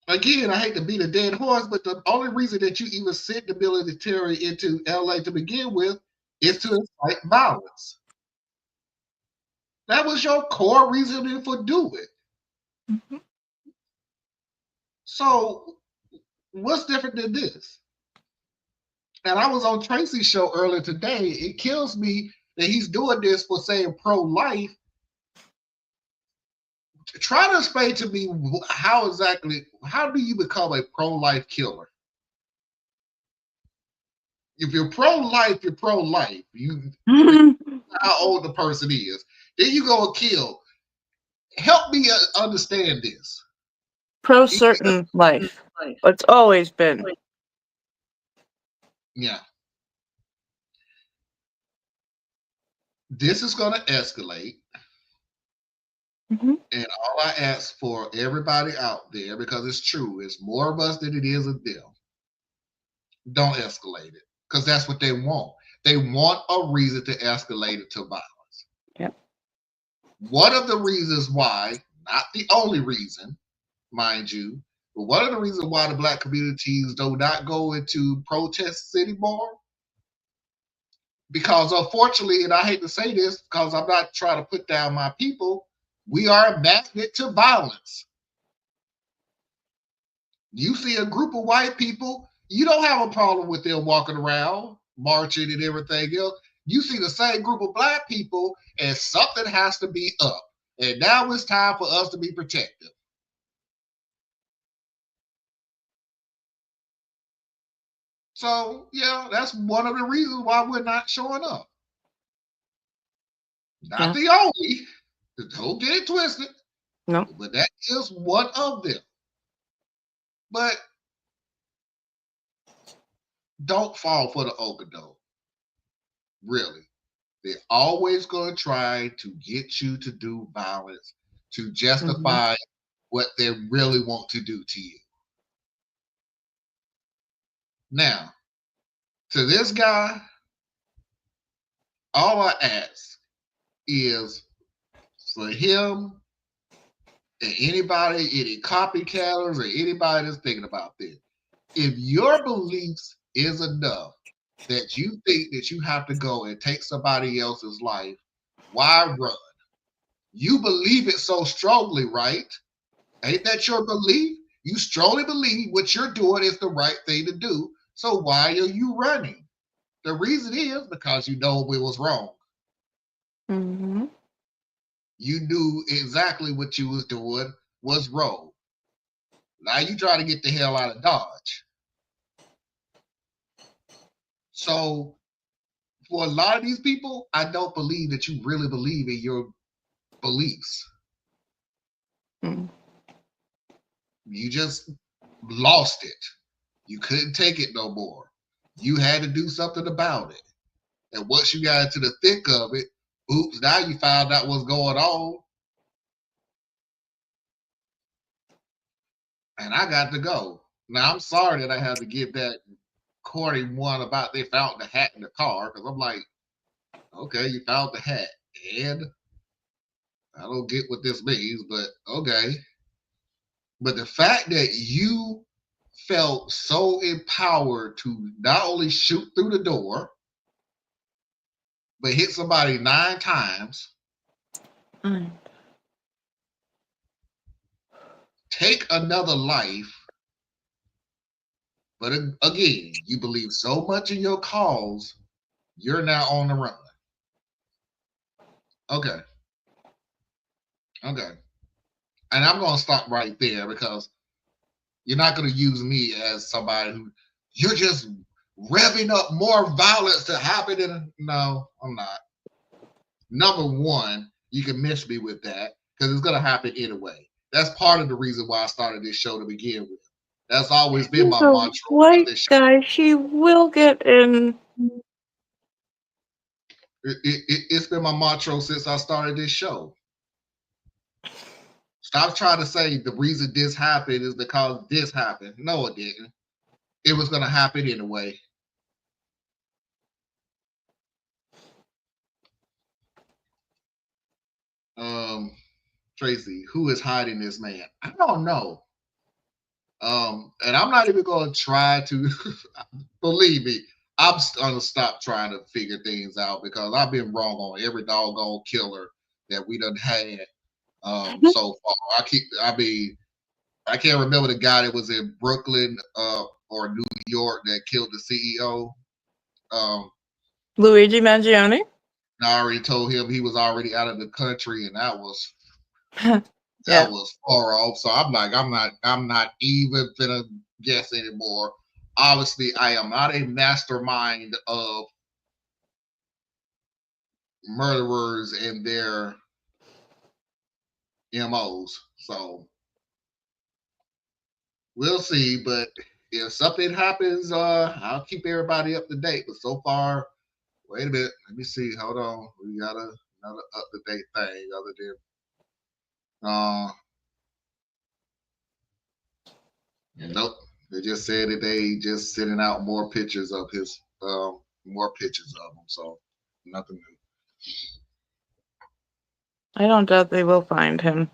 Again, I hate to beat a dead horse, but the only reason that you even sent the military into LA to begin with is to incite violence. That was your core reasoning for doing it. Mm-hmm. So, what's different than this? And I was on Tracy's show earlier today. It kills me that he's doing this for saying pro-life. Try to explain to me how do you become a pro-life killer? If you're pro-life, you're pro-life. You how old the person is. Then you go and kill. Help me understand this. Pro certain life. It's always been. Yeah. This is going to escalate. Mm-hmm. And all I ask for everybody out there, because it's true, it's more of us than it is of them. Don't escalate it, because that's what they want. They want a reason to escalate it to violence. Yep. One of the reasons why, not the only reason, mind you, but one of the reasons why the Black communities do not go into protests anymore, because unfortunately, and I hate to say this, because I'm not trying to put down my people, we are a magnet to violence. You see a group of white people, you don't have a problem with them walking around, marching and everything else. You see the same group of black people, and something has to be up. And now it's time for us to be protective. So, yeah, that's one of the reasons why we're not showing up. Not the only. Don't get it twisted. No. But that is one of them. But don't fall for the okey-doke. Really. They're always going to try to get you to do violence to justify what they really want to do to you. Now, to this guy, all I ask is for him and anybody, any copycatters or anybody that's thinking about this, if your beliefs is enough that you think that you have to go and take somebody else's life, why run? You believe it so strongly, right? Ain't that your belief? You strongly believe what you're doing is the right thing to do. So why are you running? The reason is because you know it was wrong. Mm-hmm. You knew exactly what you was doing was wrong. Now you try to get the hell out of Dodge. So for a lot of these people, I don't believe that you really believe in your beliefs. Mm. You just lost it. You couldn't take it no more. You had to do something about it. And once you got into the thick of it, oops, now you found out what's going on. And I got to go. Now, I'm sorry that I had to give that corny one about they found the hat in the car, because I'm like, okay, you found the hat. And I don't get what this means, but okay. But the fact that you felt so empowered to not only shoot through the door, but hit somebody 9 times, take another life, but again, you believe so much in your cause, you're now on the run. Okay. Okay. And I'm going to stop right there because you're not going to use me as somebody who you're just revving up more violence to happen. No, I'm not. Number one, you can miss me with that because it's going to happen anyway. That's part of the reason why I started this show to begin with. That's always been He's my a mantra. white guy. She will get in. It's been my mantra since I started this show. Stop trying to say the reason this happened is because this happened. No, it didn't. It was going to happen anyway. Tracy, who is hiding this man? I don't know. And I'm not even going to try to believe me. I'm going to stop trying to figure things out because I've been wrong on every doggone killer that we done had so far. I can't remember the guy that was in Brooklyn or New York that killed the CEO. Luigi Mangione. I already told him he was already out of the country, and that was Yeah. was far off. So I'm not even gonna guess anymore. Obviously, I am not a mastermind of murderers and their MOs. So we'll see. But if something happens, I'll keep everybody up to date. But so far, wait a minute. Let me see. Hold on. We got another up to date thing other than nope. They just said that they just sending out more pictures of his more pictures of him. So nothing new. I don't doubt they will find him.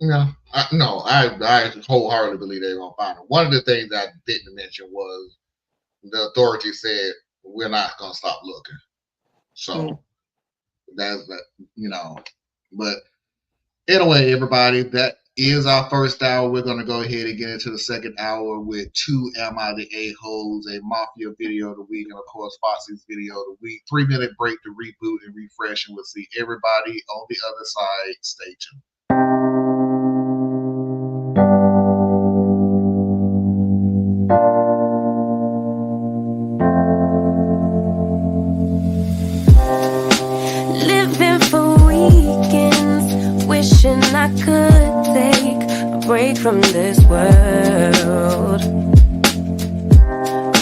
No, I wholeheartedly believe they're gonna find him. One of the things I didn't mention was the authority said we're not gonna stop looking. So that's that, But anyway, everybody, that is our first hour. We're gonna go ahead and get into the second hour with 2 Am I the A-Holes, a Mafia video of the week, and of course Fosse's video of the week. 3-minute break to reboot and refresh, and we'll see everybody on the other side. Stay tuned. Living for weekends, wishing I could take a break from this world.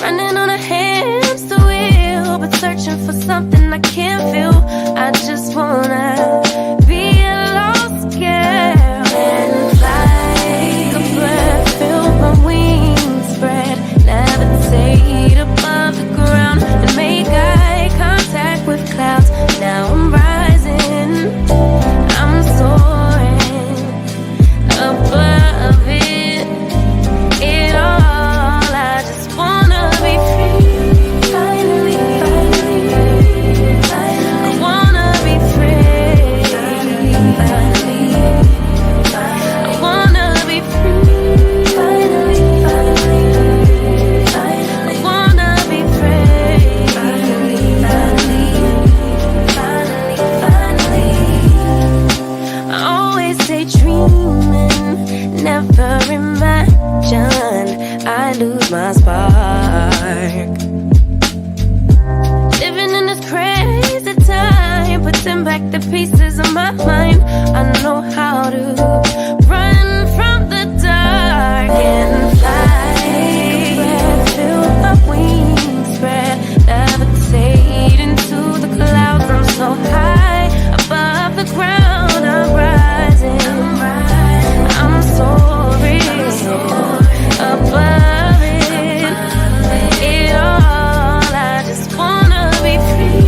Running on a hamster wheel, but searching for something I can't feel. I just wanna be a lost girl and fly. Take a breath, feel my wings spread, levitate above the ground and make eye contact with clouds. Now I'm rising, I'm soaring, collect the pieces of my mind. I know how to run from the dark and fly. Take a breath, feel my wings spread, levitate into the clouds. I'm so high above the ground. I'm rising. I'm soaring above it. It all. I just wanna be free.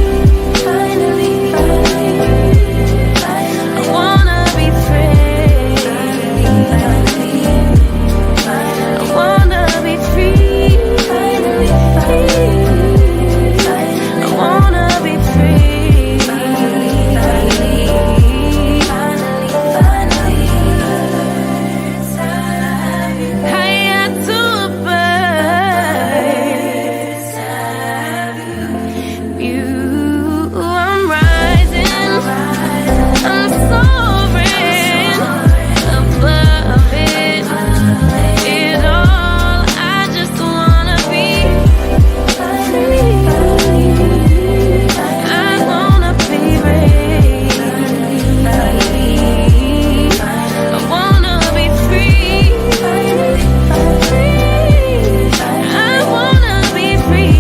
Finally, I wanna be free. I wanna be free. Finally, I wanna be free. I got to a bird. You, I'm rising. I'm soaring above it. It all. I just wanna be free. I wanna be free. I wanna be free. I wanna be free.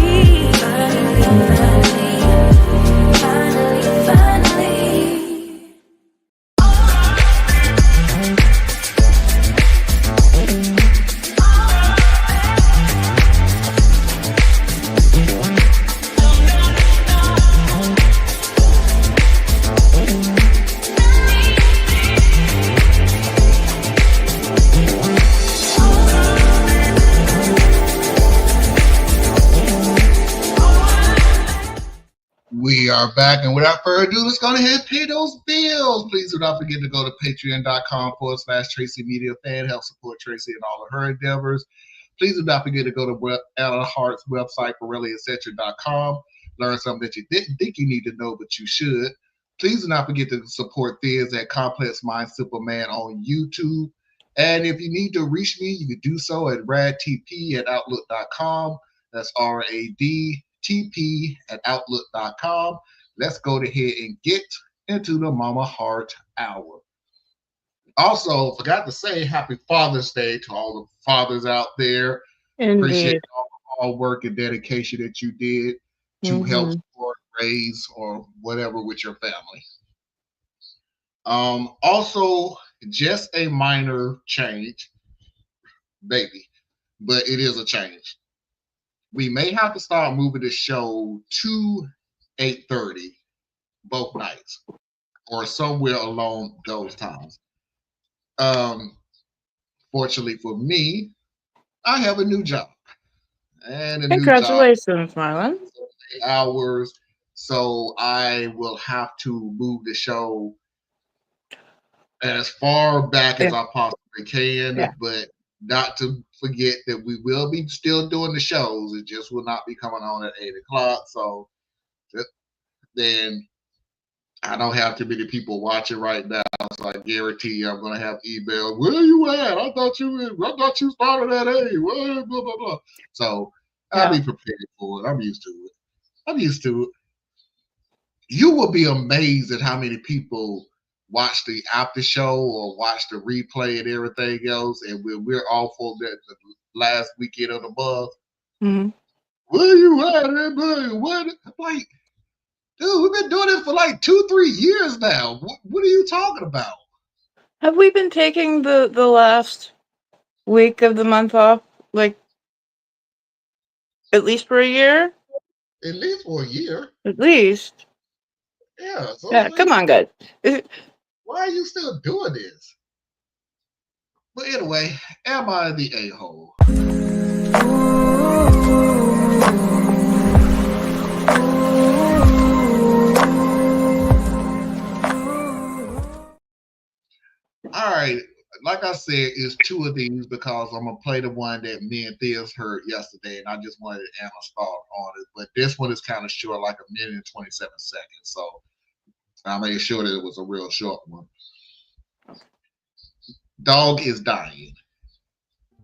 We are back, and without further ado, let's go ahead and pay those bills. Please do not forget to go to patreon.com/Tracy Media Fan. Help support Tracy and all of her endeavors. Please do not forget to go to Anna Hart's website, BorelliAccenture.com. Learn something that you didn't think you need to know, but you should. Please do not forget to support Thiz at Complex Mind Superman on YouTube. And if you need to reach me, you can do so at radtp@outlook.com. That's RADTP@outlook.com. Let's go ahead and get into the Mama Heart Hour. Also, forgot to say Happy Father's Day to all the fathers out there. Appreciate Indeed. all the hard work and dedication that you did to help support, raise, or whatever with your family. Also, just a minor change, baby, but it is a change. We may have to start moving the show to 8:30 both nights, or somewhere along those times. Fortunately for me, I have a new job, and a new job Congratulations, Marlon. hours, so I will have to move the show as far back as I possibly can, but not to forget that we will be still doing the shows. It just will not be coming on at 8 o'clock. So then I don't have too many people watching right now. So I guarantee you I'm gonna have email. Where you at? I thought you started at 8. Blah blah blah. So I'll be prepared for it. I'm used to it. You will be amazed at how many people watch the after show or watch the replay and everything else. And we're all for that the last weekend of the month. Where you at, everybody? What? Like, dude, we've been doing this for like 2-3 years now. What are you talking about? Have we been taking the last week of the month off, like, at least for a year? At least for a year. At least. Yeah. So Yeah, come on, guys. Why are you still doing this? But anyway, am I the a-hole? All right, like I said, it's 2 of these because I'm gonna play the one that me and Thiz heard yesterday, and I just wanted Anna's thought on it. But this one is kind of short, like 1 minute and 27 seconds. So I made sure that it was a real short one. Dog is dying.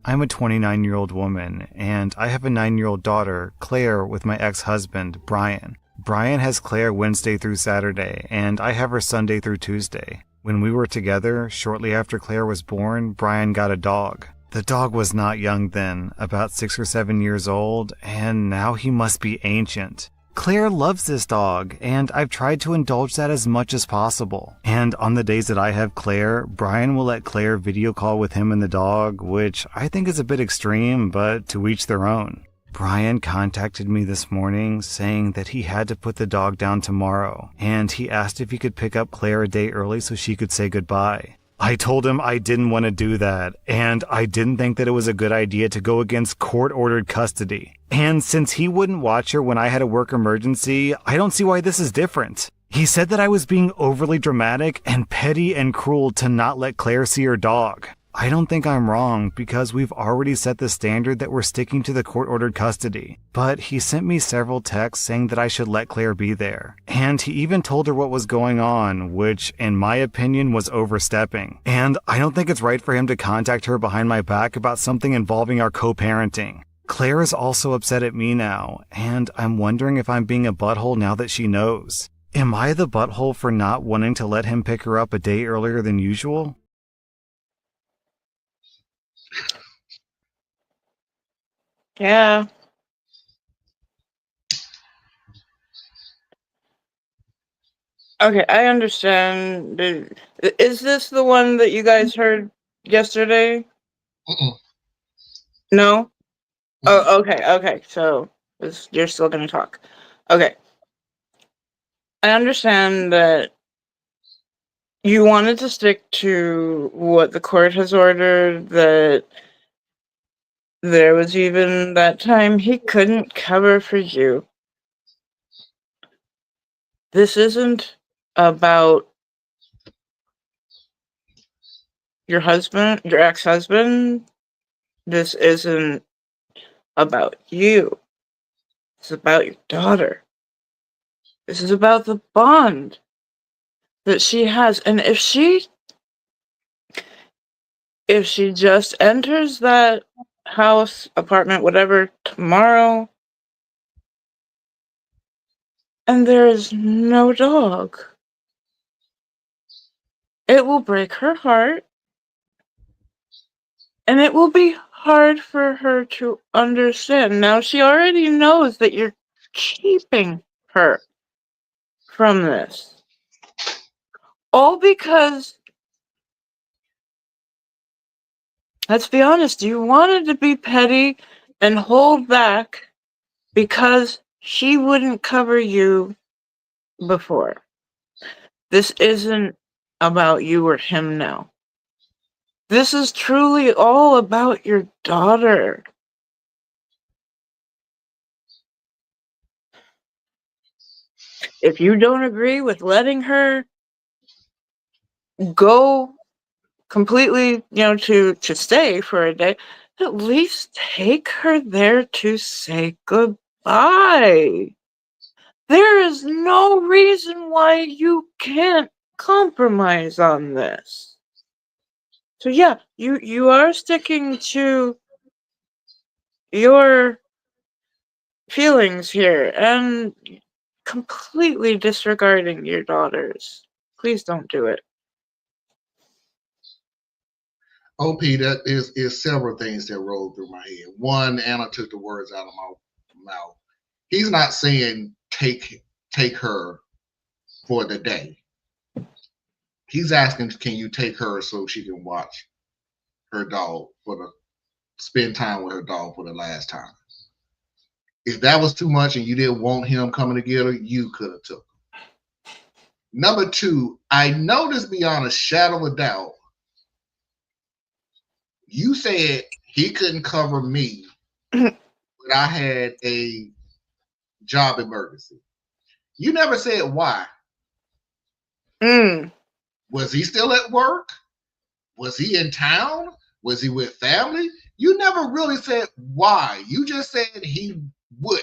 I'm a 29-year-old woman, and I have a 9-year-old daughter, Claire, with my ex-husband, Brian. Brian has Claire Wednesday through Saturday, and I have her Sunday through Tuesday. When we were together, shortly after Claire was born, Brian got a dog. The dog was not young then, about 6 or 7 years old, and now he must be ancient. Claire loves this dog, and I've tried to indulge that as much as possible. And on the days that I have Claire, Brian will let Claire video call with him and the dog, which I think is a bit extreme, but to each their own. Brian contacted me this morning saying that he had to put the dog down tomorrow, and he asked if he could pick up Claire a day early so she could say goodbye. I told him I didn't want to do that, and I didn't think that it was a good idea to go against court-ordered custody. And since he wouldn't watch her when I had a work emergency, I don't see why this is different. He said that I was being overly dramatic and petty and cruel to not let Claire see her dog. I don't think I'm wrong because we've already set the standard that we're sticking to the court-ordered custody. But he sent me several texts saying that I should let Claire be there. And he even told her what was going on, which in my opinion was overstepping. And I don't think it's right for him to contact her behind my back about something involving our co-parenting. Claire is also upset at me now, and I'm wondering if I'm being a butthole now that she knows. Am I the butthole for not wanting to let him pick her up a day earlier than usual? Yeah. Okay, I understand. Is this the one that you guys heard yesterday? No? Oh, okay. So you're still going to talk. Okay. I understand that you wanted to stick to what the court has ordered, that there was even that time he couldn't cover for you. This isn't about your husband, your ex-husband. This isn't about you. It's about your daughter. This is about the bond that she has. And if she just enters that house, apartment, whatever, tomorrow, and there is no dog, it will break her heart, and it will be hard for her to understand. Now, she already knows that you're keeping her from this. All because, let's be honest, you wanted to be petty and hold back because she wouldn't cover you before. This isn't about you or him now. This is truly all about your daughter. If you don't agree with letting her go completely, to stay for a day, at least take her there to say goodbye. There is no reason why you can't compromise on this. So yeah, you are sticking to your feelings here and completely disregarding your daughters. Please don't do it. OP, that is several things that rolled through my head. One, Anna took the words out of my mouth. He's not saying take her for the day. He's asking, can you take her so she can watch her dog spend time with her dog for the last time? If that was too much and you didn't want him coming to get her, you could have took her. Number two, I noticed beyond a shadow of a doubt, you said he couldn't cover me when I had a job emergency. You never said why. Was he still at work? Was he in town? Was he with family? You never really said why. You just said he would.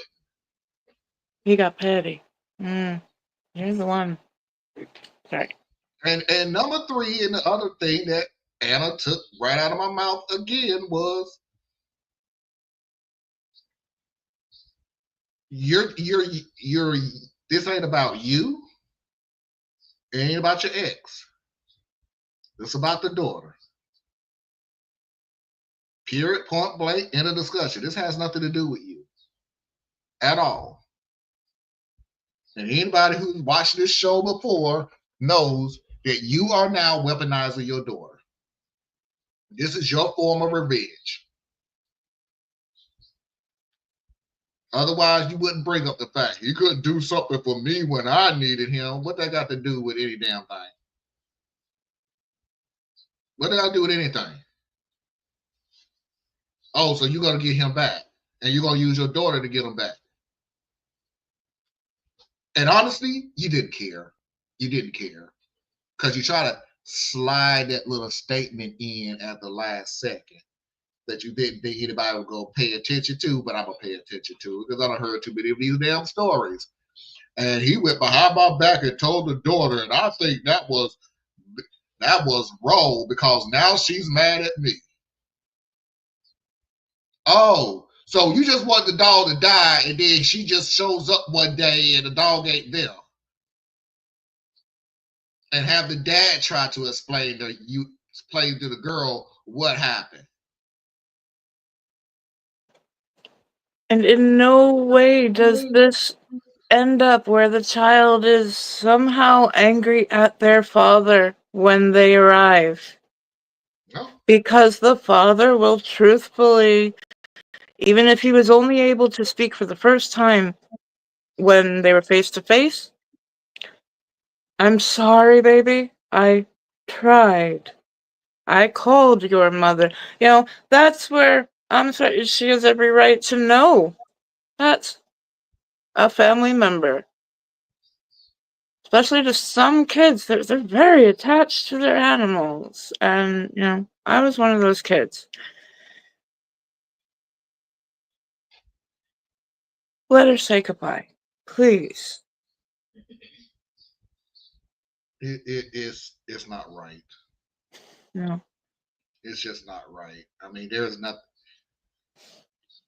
He got petty. You're the one. Sorry. And number three, and the other thing that Anna took right out of my mouth again was you're This ain't about you. It ain't about your ex. It's about the daughter. Period, point blank, end of discussion. This has nothing to do with you at all. And anybody who's watched this show before knows that you are now weaponizing your daughter. This is your form of revenge. Otherwise, you wouldn't bring up the fact he couldn't do something for me when I needed him. What that got to do with any damn thing? What did I do with anything? Oh, so you're going to get him back. And you're going to use your daughter to get him back. And honestly, you didn't care. You didn't care. Because you try to slide that little statement in at the last second that you didn't think anybody would go pay attention to, but I'm going to pay attention to because I done heard too many of these damn stories. And he went behind my back and told the daughter, and I think that was wrong because now she's mad at me. Oh, so you just want the dog to die, and then she just shows up one day and the dog ain't there. And have the dad try to explain to the girl what happened. And in no way does this end up where the child is somehow angry at their father when they arrive. No. Because the father will truthfully, even if he was only able to speak for the first time when they were face to face, I'm sorry, baby. I tried. I called your mother. That's where I'm sorry. She has every right to know. That's a family member. Especially to some kids, they're very attached to their animals. And, I was one of those kids. Let her say goodbye. Please. It's not right. No. It's just not right. I mean, there's nothing.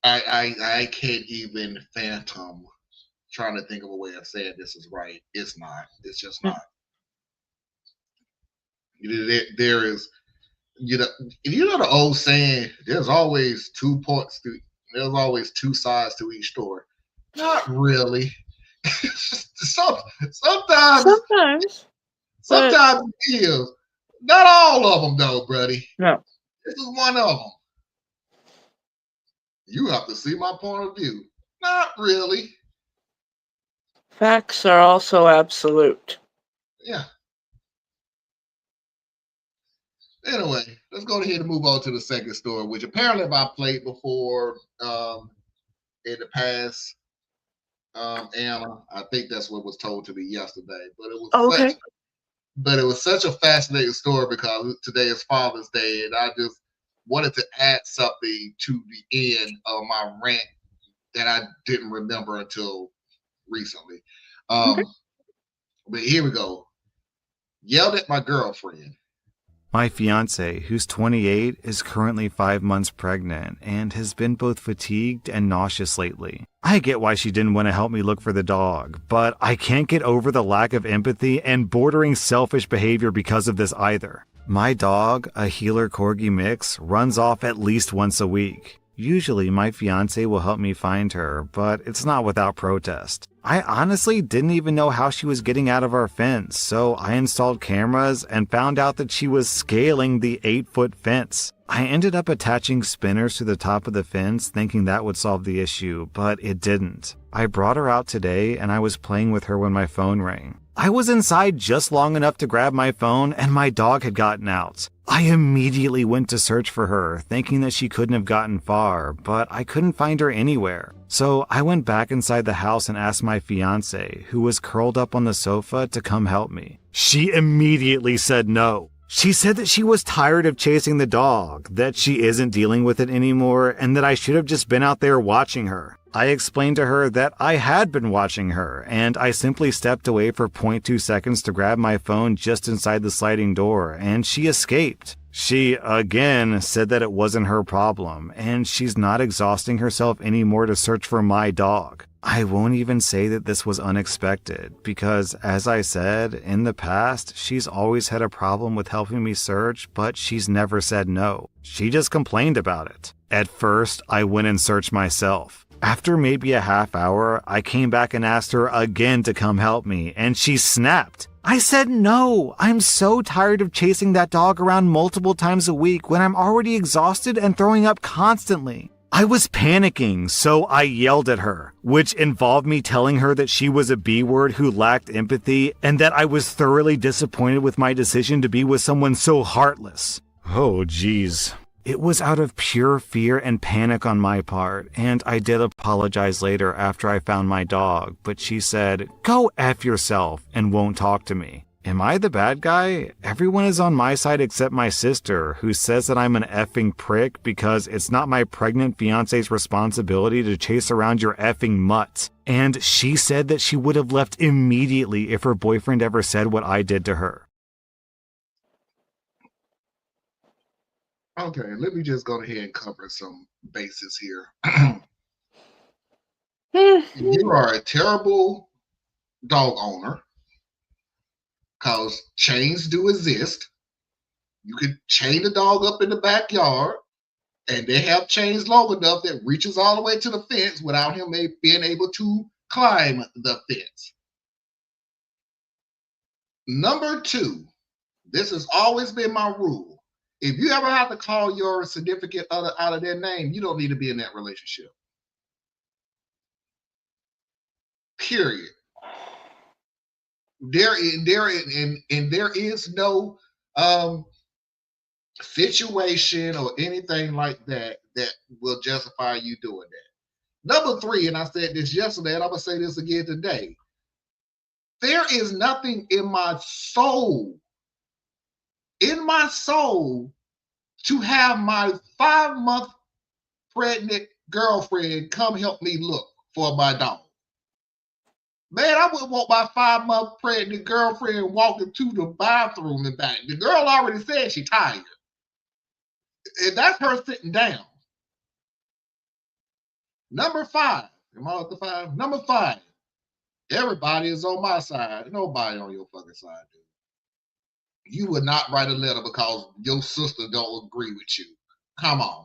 I can't even phantom trying to think of a way of saying this is right. It's not. It's just not. There is, the old saying, there's always two sides to each story. Not really. Sometimes it is. Not all of them, though, buddy. No. This is one of them. You have to see my point of view. Not really. Facts are also absolute. Yeah. Anyway, let's go ahead and move on to the second story, which apparently I've played before in the past. Anna, I think that's what was told to me yesterday. But it was such a fascinating story because today is Father's Day, and I just wanted to add something to the end of my rant that I didn't remember until recently. But here we go. Yelled at my girlfriend. My fiance, who's 28, is currently 5 months pregnant and has been both fatigued and nauseous lately. I get why she didn't want to help me look for the dog, but I can't get over the lack of empathy and bordering selfish behavior because of this either. My dog, a Heeler Corgi mix, runs off at least once a week. Usually my fiance will help me find her, but it's not without protest. I honestly didn't even know how she was getting out of our fence, so I installed cameras and found out that she was scaling the 8-foot fence. I ended up attaching spinners to the top of the fence thinking that would solve the issue, but it didn't. I brought her out today and I was playing with her when my phone rang. I was inside just long enough to grab my phone and my dog had gotten out. I immediately went to search for her, thinking that she couldn't have gotten far, but I couldn't find her anywhere. So I went back inside the house and asked my fiance, who was curled up on the sofa, to come help me. She immediately said no. She said that she was tired of chasing the dog, that she isn't dealing with it anymore, and that I should have just been out there watching her. I explained to her that I had been watching her, and I simply stepped away for 0.2 seconds to grab my phone just inside the sliding door, and she escaped. She, again, said that it wasn't her problem, and she's not exhausting herself anymore to search for my dog. I won't even say that this was unexpected because, as I said, in the past, she's always had a problem with helping me search, but she's never said no. She just complained about it. At first, I went and searched myself. After maybe a half hour, I came back and asked her again to come help me, and she snapped. I said no. I'm so tired of chasing that dog around multiple times a week when I'm already exhausted and throwing up constantly. I was panicking, so I yelled at her, which involved me telling her that she was a B-word who lacked empathy and that I was thoroughly disappointed with my decision to be with someone so heartless. Oh, geez. It was out of pure fear and panic on my part, and I did apologize later after I found my dog, but she said, "Go F yourself," and won't talk to me. Am I the bad guy? Everyone is on my side except my sister, who says that I'm an effing prick because it's not my pregnant fiance's responsibility to chase around your effing mutt. And she said that she would have left immediately if her boyfriend ever said what I did to her. Okay, let me just go ahead and cover some bases here. You are a terrible dog owner because chains do exist. You could chain the dog up in the backyard, and they have chains long enough that reaches all the way to the fence without him being able to climb the fence. Number two, this has always been my rule. If you ever have to call your significant other out of their name, you don't need to be in that relationship. Period. There is no situation or anything like that that will justify you doing that. Number three, and I said this yesterday, and I'm gonna say this again today. There is nothing in my soul, to have my 5-month pregnant girlfriend come help me look for my dog. Man, I wouldn't want my 5-month pregnant girlfriend walking to the bathroom and back. The girl already said she's tired. And that's her sitting down. Number five. Am I up to five? Number five. Everybody is on my side. Nobody on your fucking side, dude. You would not write a letter because your sister don't agree with you. Come on.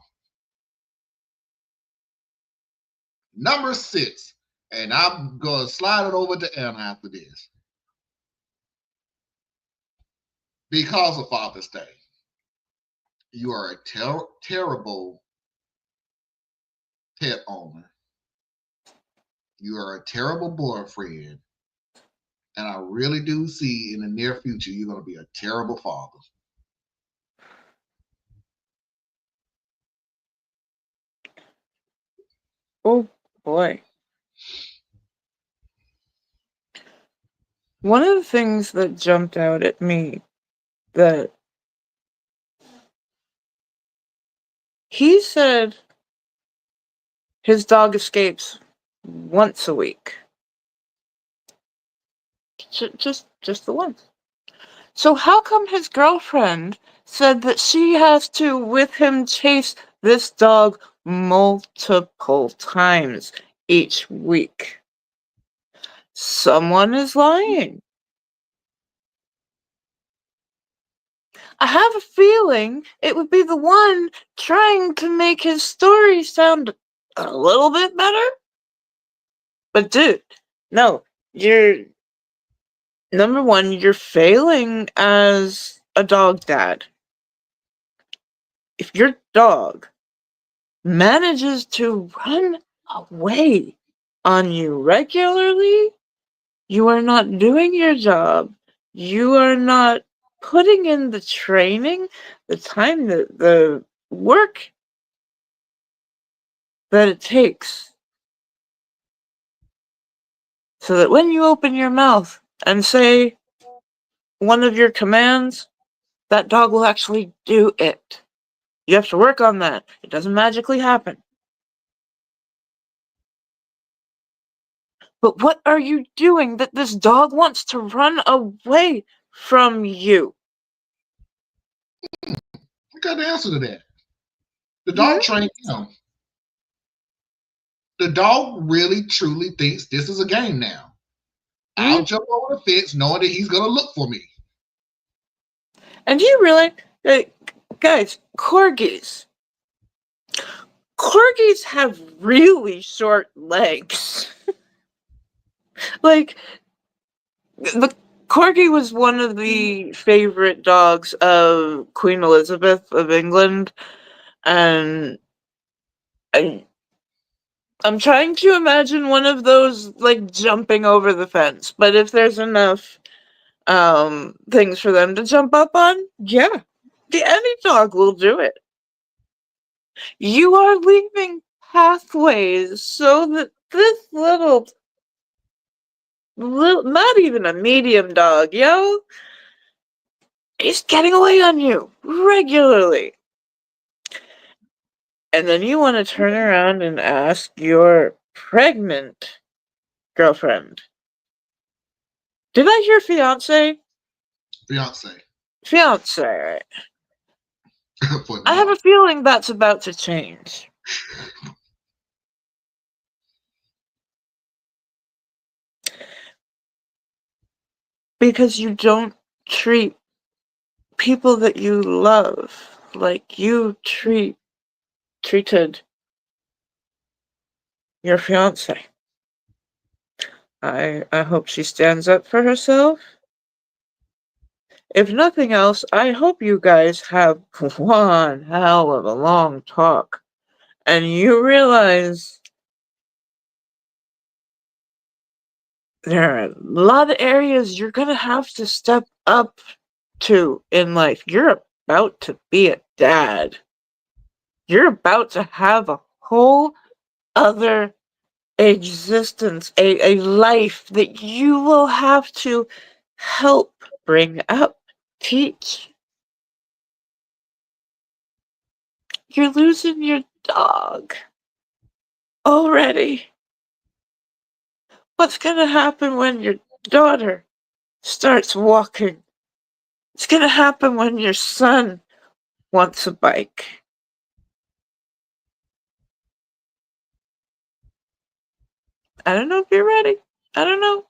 Number six. And I'm going to slide it over to Anna after this. Because of Father's Day, you are a terrible pet owner. You are a terrible boyfriend. And I really do see in the near future, you're going to be a terrible father. Oh boy. One of the things that jumped out at me that he said his dog escapes once a week. Just the once. So how come his girlfriend said that she has to, with him, chase this dog multiple times each week? Someone is lying. I have a feeling it would be the one trying to make his story sound a little bit better. But dude, no, number one, you're failing as a dog dad. If your dog manages to run away on you regularly, you are not doing your job. You are not putting in the training, the time, the work that it takes so that when you open your mouth and say one of your commands, that dog will actually do it. You have to work on that. It doesn't magically happen. But what are you doing that this dog wants to run away from you? I got the answer to that. The dog trained him. The dog really, truly thinks this is a game now. I'll jump over the fence knowing that he's going to look for me. And do you really, guys, corgis have really short legs. Like, the corgi was one of the favorite dogs of Queen Elizabeth of England, and I'm trying to imagine one of those, like, jumping over the fence, but if there's enough things for them to jump up on, yeah, any dog will do it. You are leaving pathways so that this little, not even a medium dog, yo, he's getting away on you regularly. And then you want to turn around and ask your pregnant girlfriend. Did I hear fiance? Fiance. Fiance, right? I have a feeling that's about to change. Because you don't treat people that you love like you treated your fiance. I hope she stands up for herself. If nothing else, I hope you guys have one hell of a long talk and you realize there are a lot of areas you're gonna have to step up to in life. You're about to be a dad. You're about to have a whole other existence, a life that you will have to help bring up, teach. You're losing your dog already. What's gonna happen when your daughter starts walking? What's gonna happen when your son wants a bike? I don't know if you're ready. I don't know.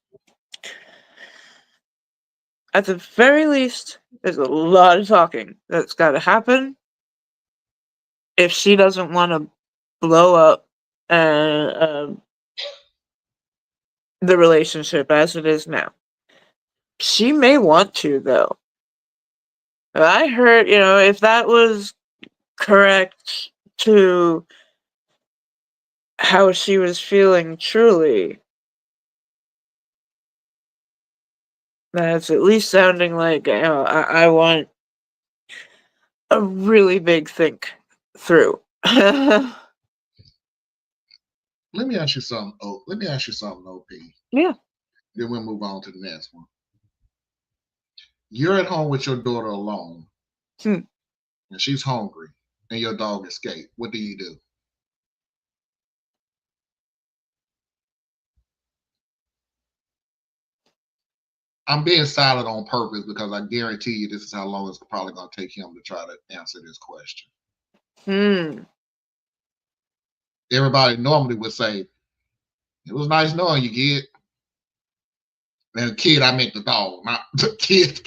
At the very least, there's a lot of talking that's gotta happen if she doesn't want to blow up the relationship as it is now. She may want to, though. I heard, if that was correct to how she was feeling truly, that's at least sounding like, I want a really big think through. Let me ask you something. Let me ask you something, OP. Yeah. Then we'll move on to the next one. You're at home with your daughter alone, and she's hungry, and your dog escaped. What do you do? I'm being silent on purpose because I guarantee you this is how long it's probably going to take him to try to answer this question. Everybody normally would say, "It was nice knowing you, kid." And kid, I meant the dog, not the kid.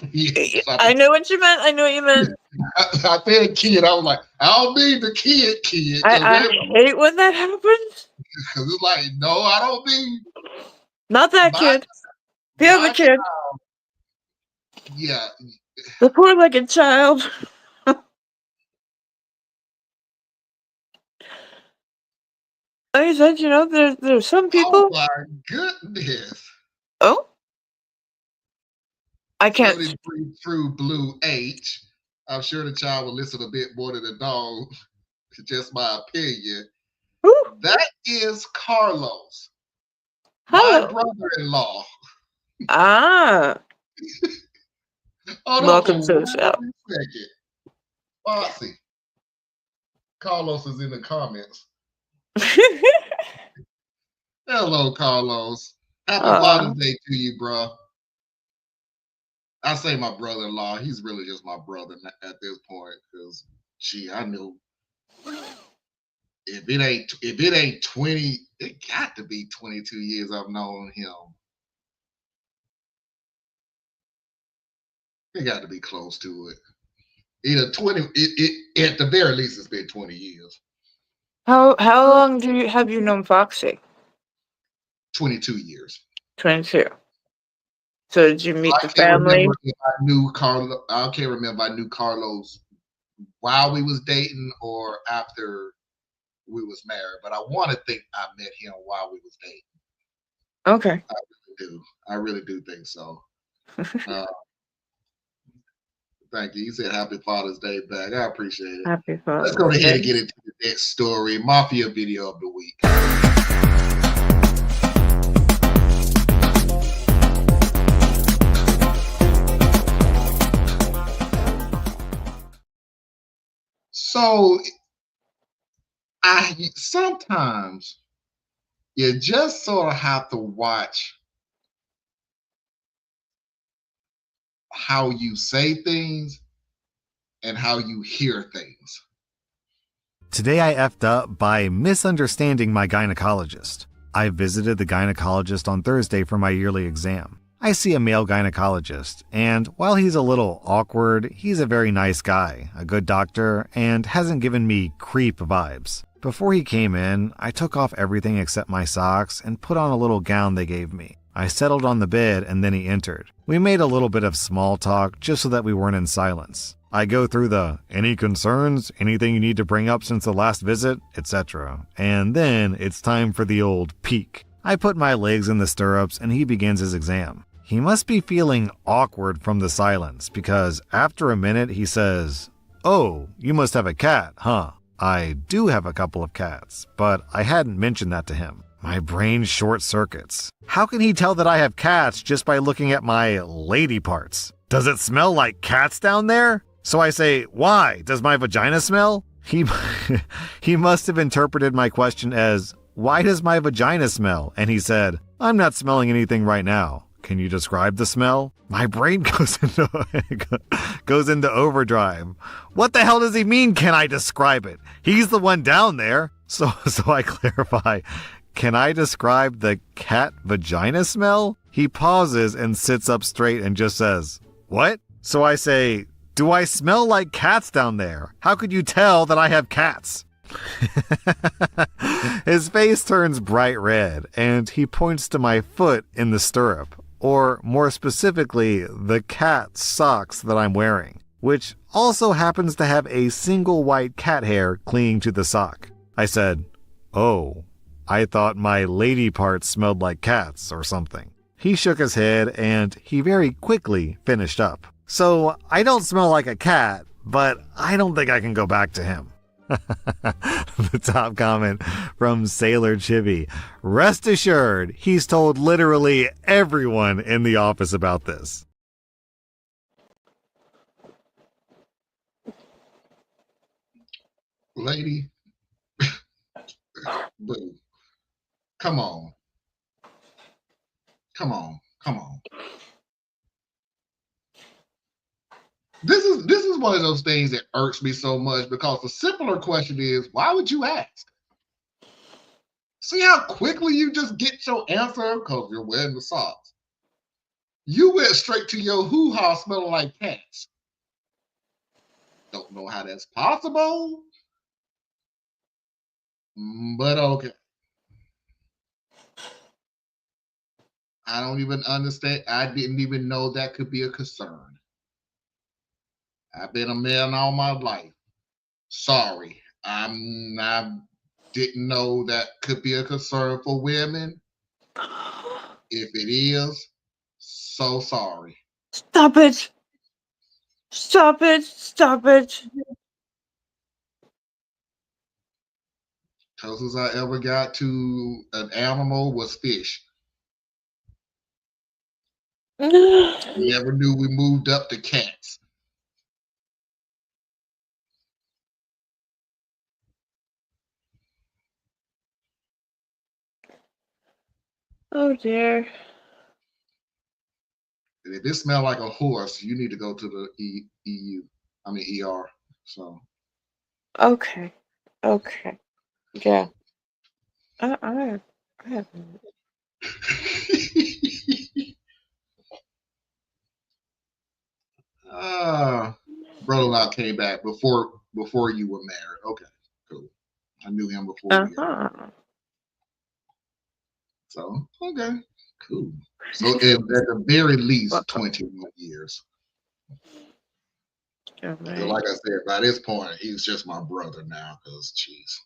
I know what you meant. I know what you meant. I said kid. I was like, I don't mean the kid. I hate when that happens. Because it's like, no, I don't mean. Not that kid. The other kid. Yeah. The poor-legged child. Like I said, there's some people. Oh my goodness. Oh? I can't. Through Blue H. I'm sure the child will listen a bit more to the dog. Just my opinion. Ooh. That is Carlos. Hello. My brother-in-law. Ah. Welcome to the show. Foxy. Carlos is in the comments. Hello, Carlos. Happy Father's Day to you, bro. I say my brother-in-law. He's really just my brother at this point because, I knew if it ain't 20 It got to be 22 years I've known him. It got to be close to it. Either 20, at the very least, it's been 20 years. How long have you known Foxy? 22 years. 22. So did you meet the I can't family? remember if I knew Carlos. I can't remember if I knew Carlos while we was dating or after we was married. But I want to think I met him while we was dating. Okay. I really do. I really do think so. Thank you. You said Happy Father's Day back. I appreciate it. Happy Let's go Father's ahead and Day. get into the next story. Mafia video of the week. So sometimes you just sort of have to watch how you say things and how you hear things. Today I effed up by misunderstanding my gynecologist. I visited the gynecologist on Thursday for my yearly exam. I see a male gynecologist, and while he's a little awkward, he's a very nice guy, a good doctor, and hasn't given me creep vibes. Before he came in, I took off everything except my socks and put on a little gown they gave me. I settled on the bed and then he entered. We made a little bit of small talk just so that we weren't in silence. I go through the any concerns, anything you need to bring up since the last visit, etc. And then it's time for the old peek. I put my legs in the stirrups and he begins his exam. He must be feeling awkward from the silence because after a minute he says, "Oh, you must have a cat, huh?" I do have a couple of cats, but I hadn't mentioned that to him. My brain short circuits. How can he tell that I have cats just by looking at my lady parts? Does it smell like cats down there? So I say, "Why? Does my vagina smell?" He must have interpreted my question as, "Why does my vagina smell?" And he said, "I'm not smelling anything right now. Can you describe the smell?" My brain goes into overdrive. What the hell does he mean, can I describe it? He's the one down there. So I clarify, can I describe the cat vagina smell? He pauses and sits up straight and just says, "What?" So I say, "Do I smell like cats down there? How could you tell that I have cats?" His face turns bright red and he points to my foot in the stirrup, or more specifically, the cat socks that I'm wearing, which also happens to have a single white cat hair clinging to the sock. I said, "Oh, I thought my lady parts smelled like cats or something." He shook his head and he very quickly finished up. So I don't smell like a cat, but I don't think I can go back to him. The top comment from Sailor Chibi. Rest assured, he's told literally everyone in the office about this. Lady, boo. Come on. Come on. Come on. This is one of those things that irks me so much because the simpler question is, why would you ask? See how quickly you just get your answer because you're wearing the socks. You went straight to your hoo-ha smelling like cats. Don't know how that's possible, but okay. I don't even understand. I didn't even know that could be a concern. I've been a man all my life. Sorry. I didn't know that could be a concern for women. If it is, so sorry. Stop it. Stop it. Stop it. Closest I ever got to an animal was fish. Never knew we moved up to cats. Oh dear. And if it smells like a horse, you need to go to the EU. I mean ER. So Okay. Okay. Yeah. Brother and I came back before you were married. Okay, cool. I knew him before we got married. So okay, cool. So at the very least 21 years. So like I said, by this point, he's just my brother now. Cause jeez.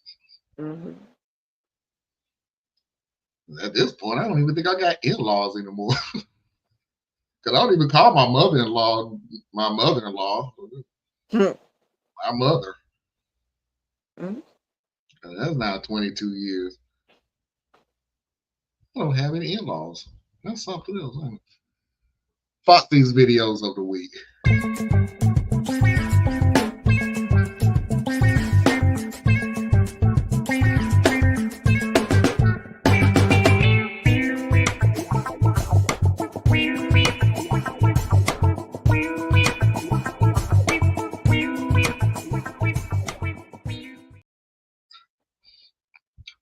At this point, I don't even think I got in-laws anymore. Cause I don't even call my mother-in-law my mother-in-law. My mother. That's now 22 years. I don't have any in-laws. That's something else. Isn't it? Foxy's videos of the week.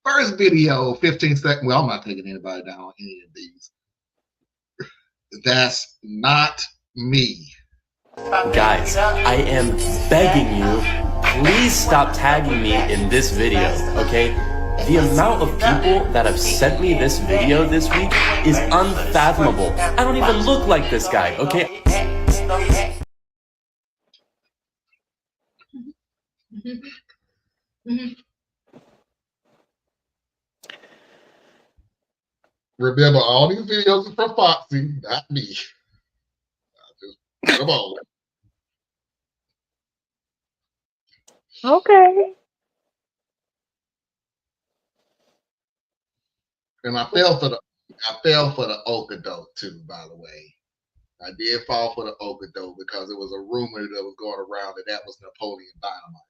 First video, 15 seconds. Well, I'm not taking anybody down on any of these. That's not me. Guys, I am begging you, please stop tagging me in this video, okay? The amount of people that have sent me this video this week is unfathomable. I don't even look like this guy, okay? Remember, all these videos are from Foxy, not me. Come on. Okay. And I fell for the okadoke too, by the way. I did fall for the okadoke because it was a rumor that was going around that was Napoleon Dynamite.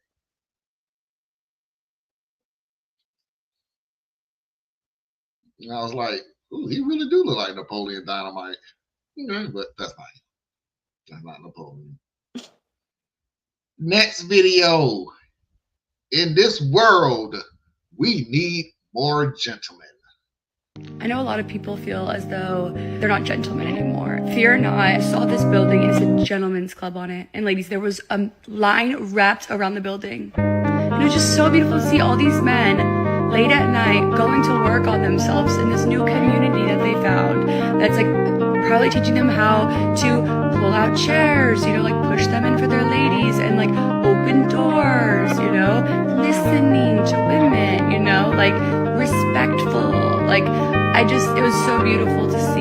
And I was like, ooh, he really do look like Napoleon Dynamite. Okay, but that's not him. That's not Napoleon. Next video. In this world, we need more gentlemen. I know a lot of people feel as though they're not gentlemen anymore. Fear not, I saw this building and it said gentlemen's club on it. And ladies, there was a line wrapped around the building. And it was just so beautiful to see all these men late at night going to work on themselves in this new community that they found. That's like probably teaching them how to pull out chairs, you know, like push them in for their ladies and like open doors, you know, listening to women, you know, like respectful. Like it was so beautiful to see.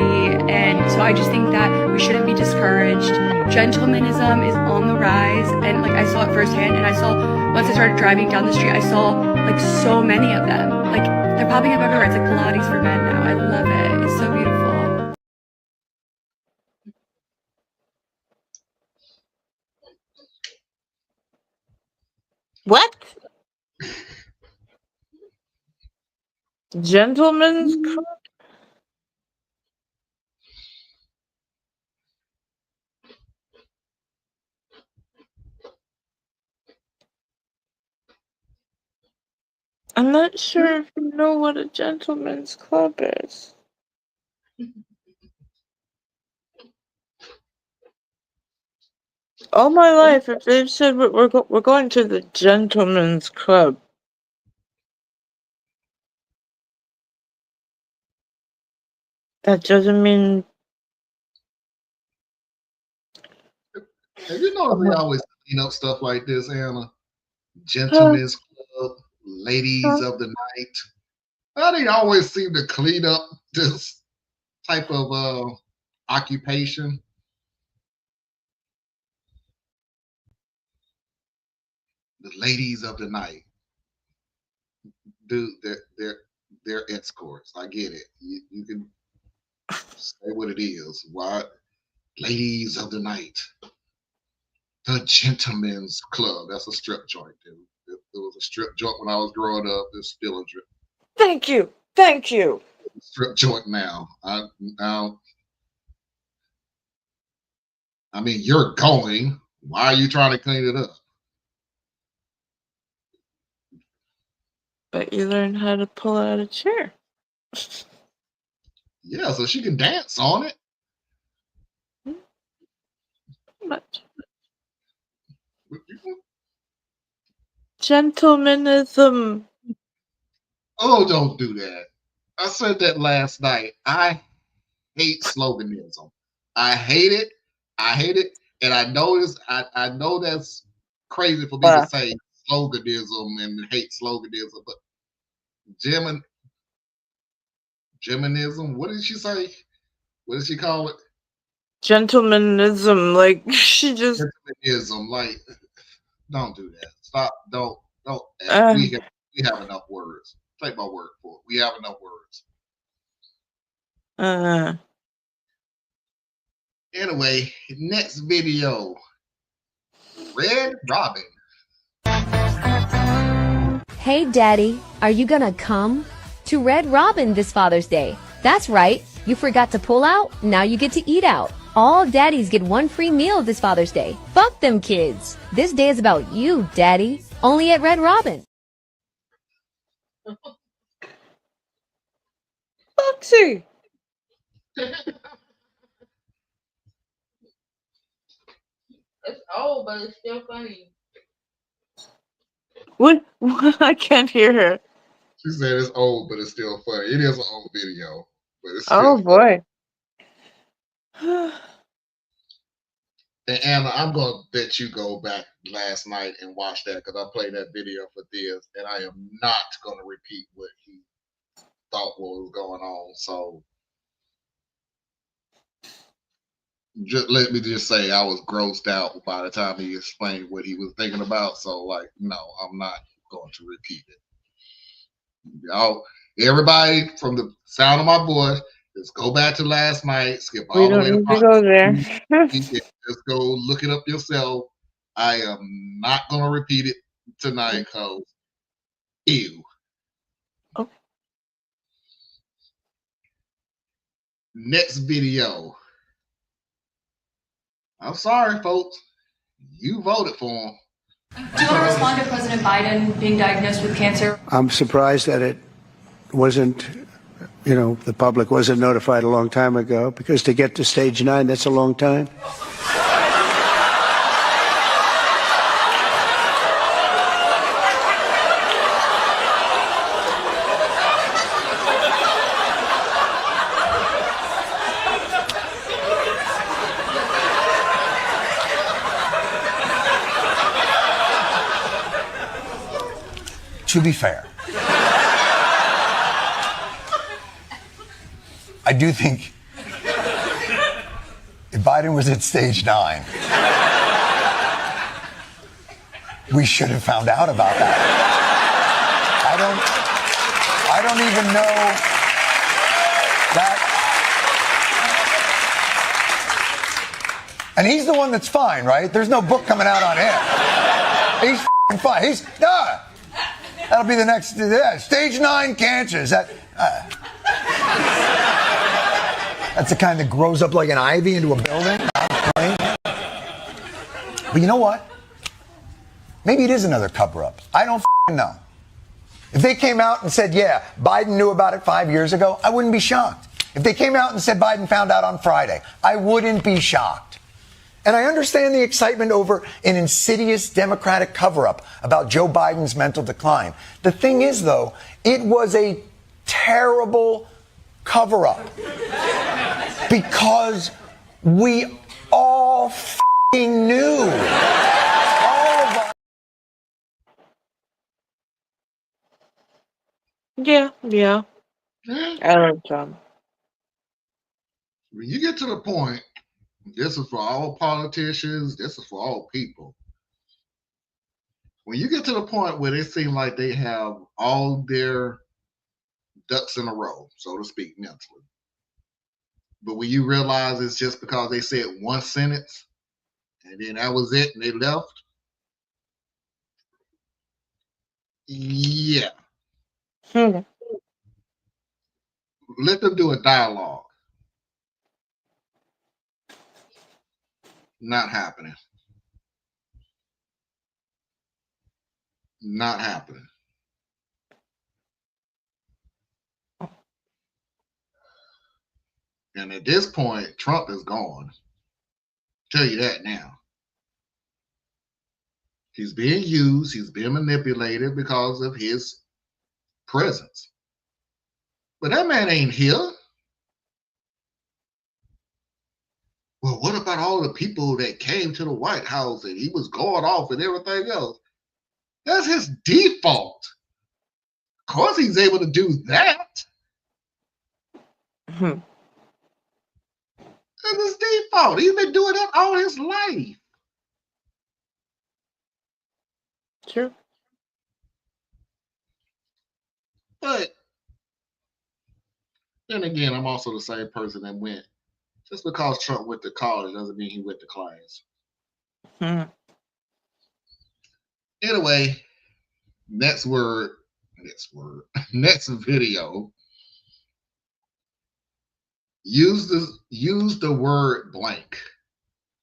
And so I just think that we shouldn't be discouraged. Gentlemanism is on the rise. And like I saw it firsthand, and I saw, once I started driving down the street, I saw like so many of them. Like they're popping up everywhere. It's like Pilates for men now. I love it. It's so beautiful. What? Gentlemen's club? I'm not sure if you know what a gentleman's club is. All my life, if they've said we're going to the gentleman's club, that doesn't mean. Have you noticed they always clean up stuff like this, Anna? Gentlemen's club, ladies of the night. Why they always seem to clean up this type of occupation? The ladies of the night. Dude, they're escorts. I get it. You can say what it is. Why? Ladies of the night. The Gentlemen's Club. That's a strip joint, dude. It was a strip joint when I was growing up. It's still a strip. Thank you. Thank you. Strip joint now. I mean, you're going. Why are you trying to clean it up? But you learn how to pull out a chair. Yeah, so she can dance on it. But gentlemanism. Oh, don't do that. I said that last night. I hate sloganism. I hate it. I hate it. And I know this. I know that's crazy for me to say sloganism and hate sloganism, but Geminism. What did she say? What did she call it? Gentlemanism. Like she just. Gentlemanism. Like, don't do that. Stop. Don't. We have enough words. Take my word for it. We have enough words. Anyway, next video. Red Robin. Hey Daddy, are you gonna come to Red Robin this Father's Day? That's right, you forgot to pull out, now you get to eat out. All daddies get one free meal this Father's Day. Fuck them kids. This day is about you, Daddy. Only at Red Robin. Foxy. It's old, but it's still funny. What? I can't hear her. She said it's old, but it's still funny. It is an old video, but it's Oh still boy. And Anna, I'm gonna bet you go back last night and watch that because I played that video for this, and I am not gonna repeat what he thought was going on. So just let me just say I was grossed out by the time he explained what he was thinking about. So like, no, I'm not going to repeat it. Y'all, everybody from the sound of my voice, just go back to last night, skip We all the way don't to need to part go there. just go look it up yourself. I am not gonna repeat it tonight because ew. Oh. Next video. I'm sorry, folks. You voted for him. Do you want to respond to President Biden being diagnosed with cancer? I'm surprised that it wasn't, the public wasn't notified a long time ago, because to get to stage 9, that's a long time. To be fair, I do think if Biden was at stage 9, we should have found out about that. I don't even know that. And he's the one that's fine, right? There's no book coming out on him. He's fine. He's that'll be the next stage 9 cancer. Is that? That's the kind that grows up like an ivy into a building. But you know what? Maybe it is another cover-up. I don't know. If they came out and said, yeah, Biden knew about it 5 years ago, I wouldn't be shocked. If they came out and said Biden found out on Friday, I wouldn't be shocked. And I understand the excitement over an insidious Democratic cover-up about Joe Biden's mental decline. The thing is, though, it was a terrible cover-up because we all knew. All of us. Yeah. I love Trump. When you get to the point, this is for all politicians, this is for all people. When you get to the point where they seem like they have all their ducks in a row, so to speak, mentally, but when you realize it's just because they said one sentence and then that was it and they left, yeah. Let them do a dialogue. Not happening. Not happening. And at this point, Trump is gone. Tell you that now. He's being used. He's being manipulated because of his presence. But that man ain't here. Well, what about all the people that came to the White House and he was going off and everything else? That's his default. Of course, he's able to do that. That's his default. He's been doing that all his life. True. But then again, I'm also the same person that went. Just because Trump went to college doesn't mean he went to class. Anyway, next video. Use the word blank.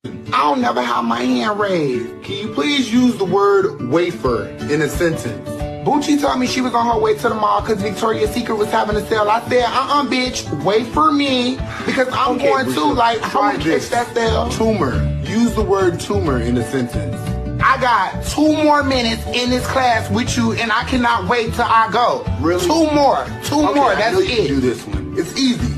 I don't never have my hand raised. Can you please use the word wafer in a sentence? Bucci told me she was on her way to the mall because Victoria's Secret was having a sale. I said, bitch, wait for me because I'm going to, like, how much catch that sale? Tumor. Use the word tumor in a sentence. I got 2 more minutes in this class with you and I cannot wait till I go. Really? 2 more. 2 more. That's it. You can do this one. It's easy.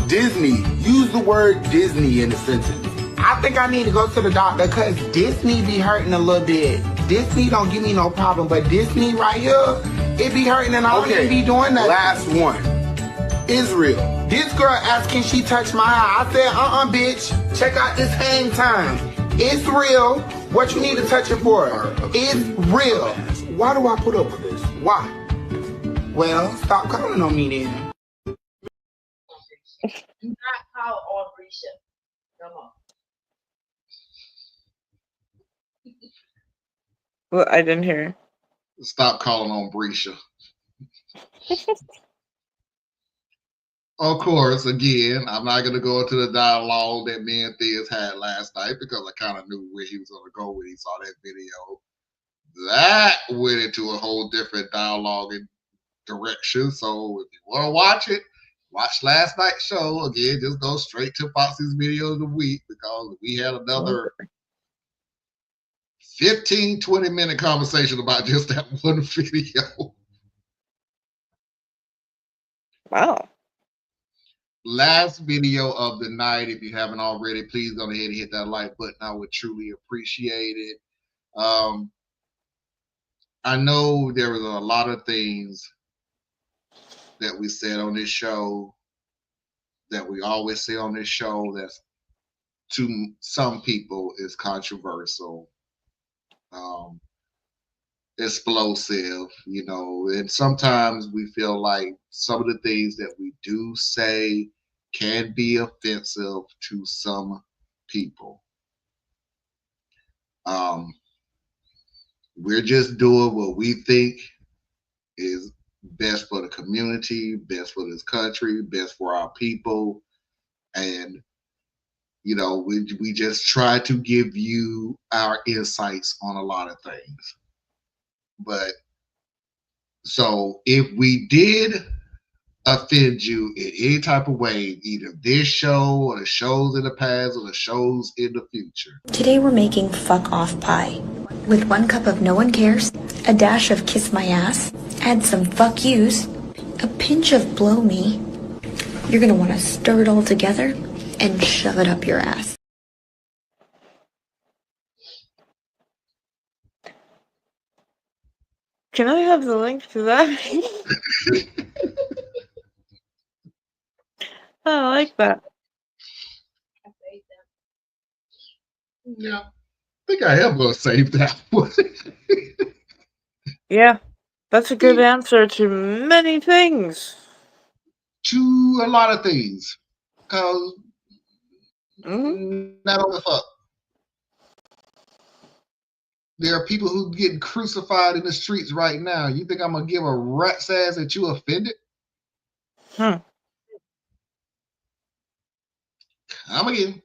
Disney. Use the word Disney in a sentence. I think I need to go to the doctor because Disney be hurting a little bit. Disney don't give me no problem, but Disney right here, it be hurting and I don't even be doing that. Last one. Israel. This girl asked, can she touch my eye? I said, bitch. Check out this hang time. It's real. What you need to touch it for? It's real. Why do I put up with this? Why? Well, stop calling on me then. Do not call Aubrey. Come on. Well, I didn't hear. Stop calling on Brescia. Of course, again, I'm not going to go into the dialogue that me and Theus had last night because I kind of knew where he was going to go when he saw that video. That went into a whole different dialogue and direction. So if you want to watch it, watch last night's show. Again, just go straight to Foxy's video of the week because we had another 15, 20-minute conversation about just that one video. Wow. Last video of the night. If you haven't already, please go ahead and hit that like button. I would truly appreciate it. I know there was a lot of things that we said on this show that we always say on this show that's to some people is controversial. Explosive, and sometimes we feel like some of the things that we do say can be offensive to some people. We're just doing what we think is best for the community, best for this country, best for our people, and we just try to give you our insights on a lot of things. But so if we did offend you in any type of way, either this show or the shows in the past or the shows in the future. Today we're making fuck off pie. With 1 cup of no one cares, a dash of kiss my ass, add some fuck yous, a pinch of blow me. You're gonna want to stir it all together and shove it up your ass. Can I have the link to that? I like that. Yeah, I think I am going to save that one. Yeah, that's a good answer to many things. To a lot of things. Because not only fuck. There are people who getting crucified in the streets right now. You think I'm going to give a rat's ass that you offended? Come again.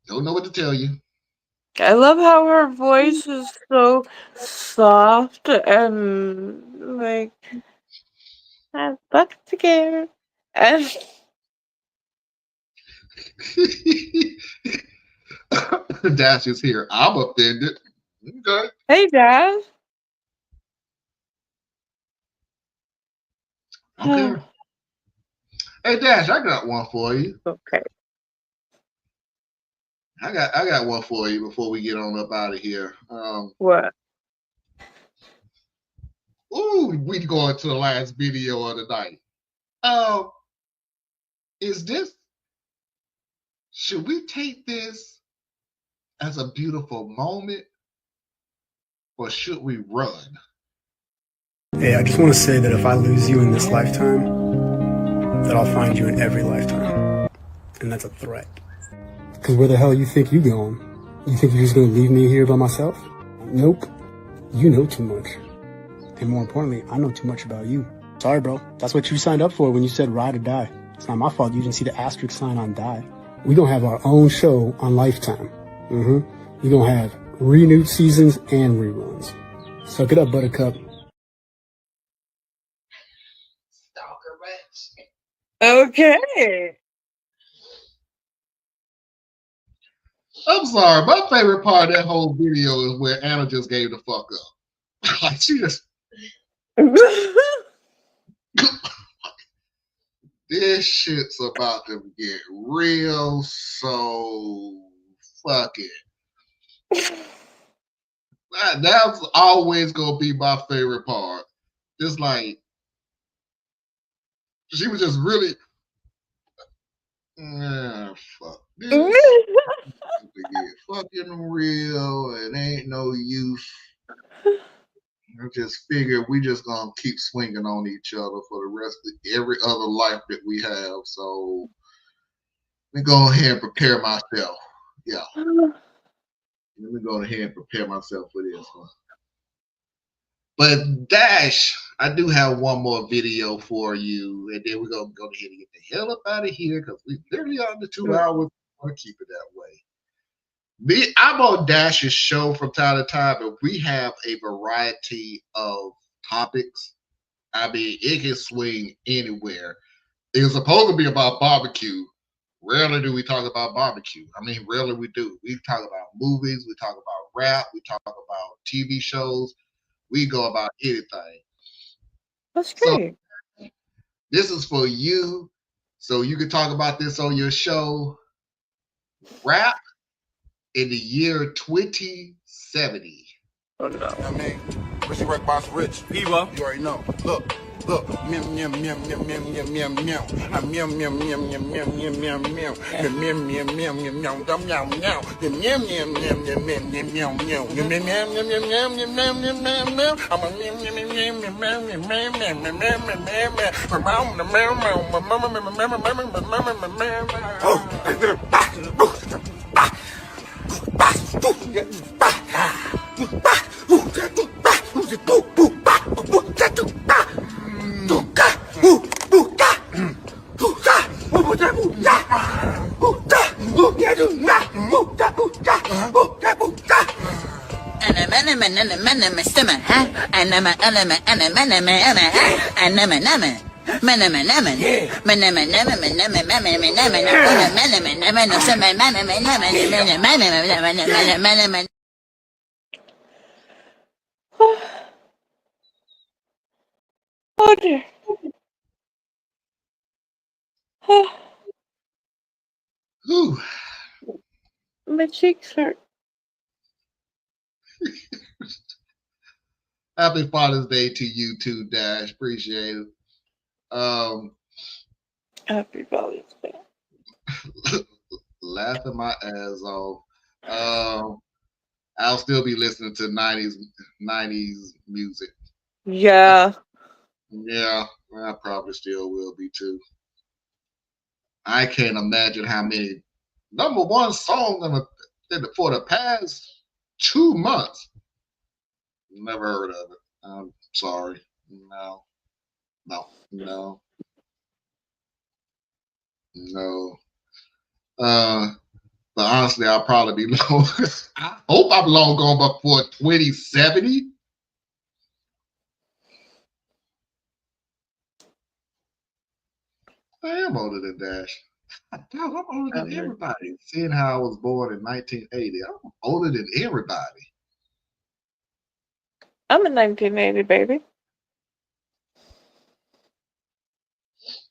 Don't know what to tell you. I love how her voice is so soft and like I'm fucking scared. And Dash is here. I'm offended. Okay. hey, Dad. Okay. Hey Dash, I got one for you. Okay. I got one for you before we get on up out of here. What? We going to the last video of the night. Is this? Should we take this as a beautiful moment, or should we run? Hey, I just want to say that if I lose you in this lifetime, that I'll find you in every lifetime. And that's a threat. Because where the hell you think you going? You think you're just going to leave me here by myself? Nope. You know too much. And more importantly, I know too much about you. Sorry, bro. That's what you signed up for when you said ride or die. It's not my fault you didn't see the asterisk sign on die. We're going to have our own show on Lifetime. We're going to have renewed seasons and reruns. Suck it up, Buttercup. Okay. I'm sorry. My favorite part of that whole video is where Anna just gave the fuck up. Like she just this shit's about to get real, so fuck it. That's always gonna be my favorite part. Just like she was just really fuck this. Get fucking real. It ain't no use. I just figured we just gonna keep swinging on each other for the rest of every other life that we have. So let me go ahead and prepare myself. Yeah. Let me go ahead and prepare myself for this one. But Dash, I do have one more video for you, and then we're gonna go ahead and get the hell up out of here because we literally on the 2 hours. I want to keep it that way. I'm on Dash's show from time to time, and we have a variety of topics. I mean, it can swing anywhere. It was supposed to be about barbecue. Rarely do we talk about barbecue. I mean, rarely we do. We talk about movies, we talk about rap, we talk about TV shows, we go about anything. That's great. So, this is for you, so you can talk about this on your show. Rap in the year 2070. Oh no. I mean, Richie Rick Boss Rich. Evo. You already know. Look. Meow meow meow meow meow meow meow meow. I'm meow meow meow meow meow meow meow meow. The meow meow meow meow meow meow meow. The meow meow meow meow meow meow meow. The meow meow meow meow meow meow meow meow meow. I'm a meow meow meow meow meow meow meow meow meow meow meow meow. Around the meow meow meow meow Oh dear. Whew. My cheeks hurt. Happy Father's Day to you too, Dash. Appreciate it. Happy Father's Day. Laughing my ass off. I'll still be listening to 90s music. Yeah. Yeah, I probably still will be too. I can't imagine how many number one songs for the past 2 months. Never heard of it. I'm sorry. No. But But honestly, I'll probably be long. I hope I'm long gone before 2070. I am older than Dash. God, I'm older than everybody. Seeing how I was born in 1980, I'm older than everybody. I'm a 1980 baby.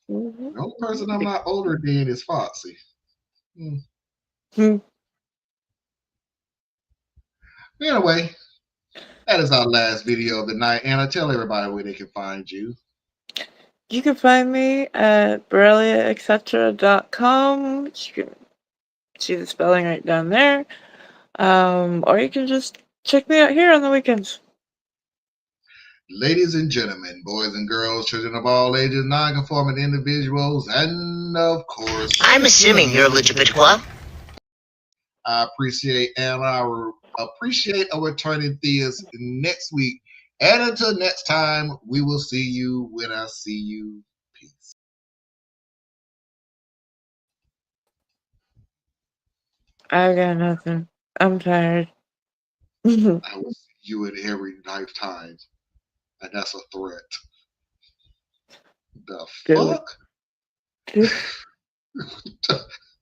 The only person I'm not older than is Foxy. Anyway, that is our last video of the night. Anna, tell everybody where they can find you. You can find me at borreliaetc.com. You can see the spelling right down there. Or you can just check me out here on the weekends. Ladies and gentlemen, boys and girls, children of all ages, non-conforming individuals, and of course, I'm assuming you're LGBTQ. I appreciate Anna. I appreciate a returning theist next week. And until next time, we will see you when I see you. Peace. I got nothing. I'm tired. I will see you in every lifetime. And that's a threat. The fuck?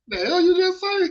The hell you just say?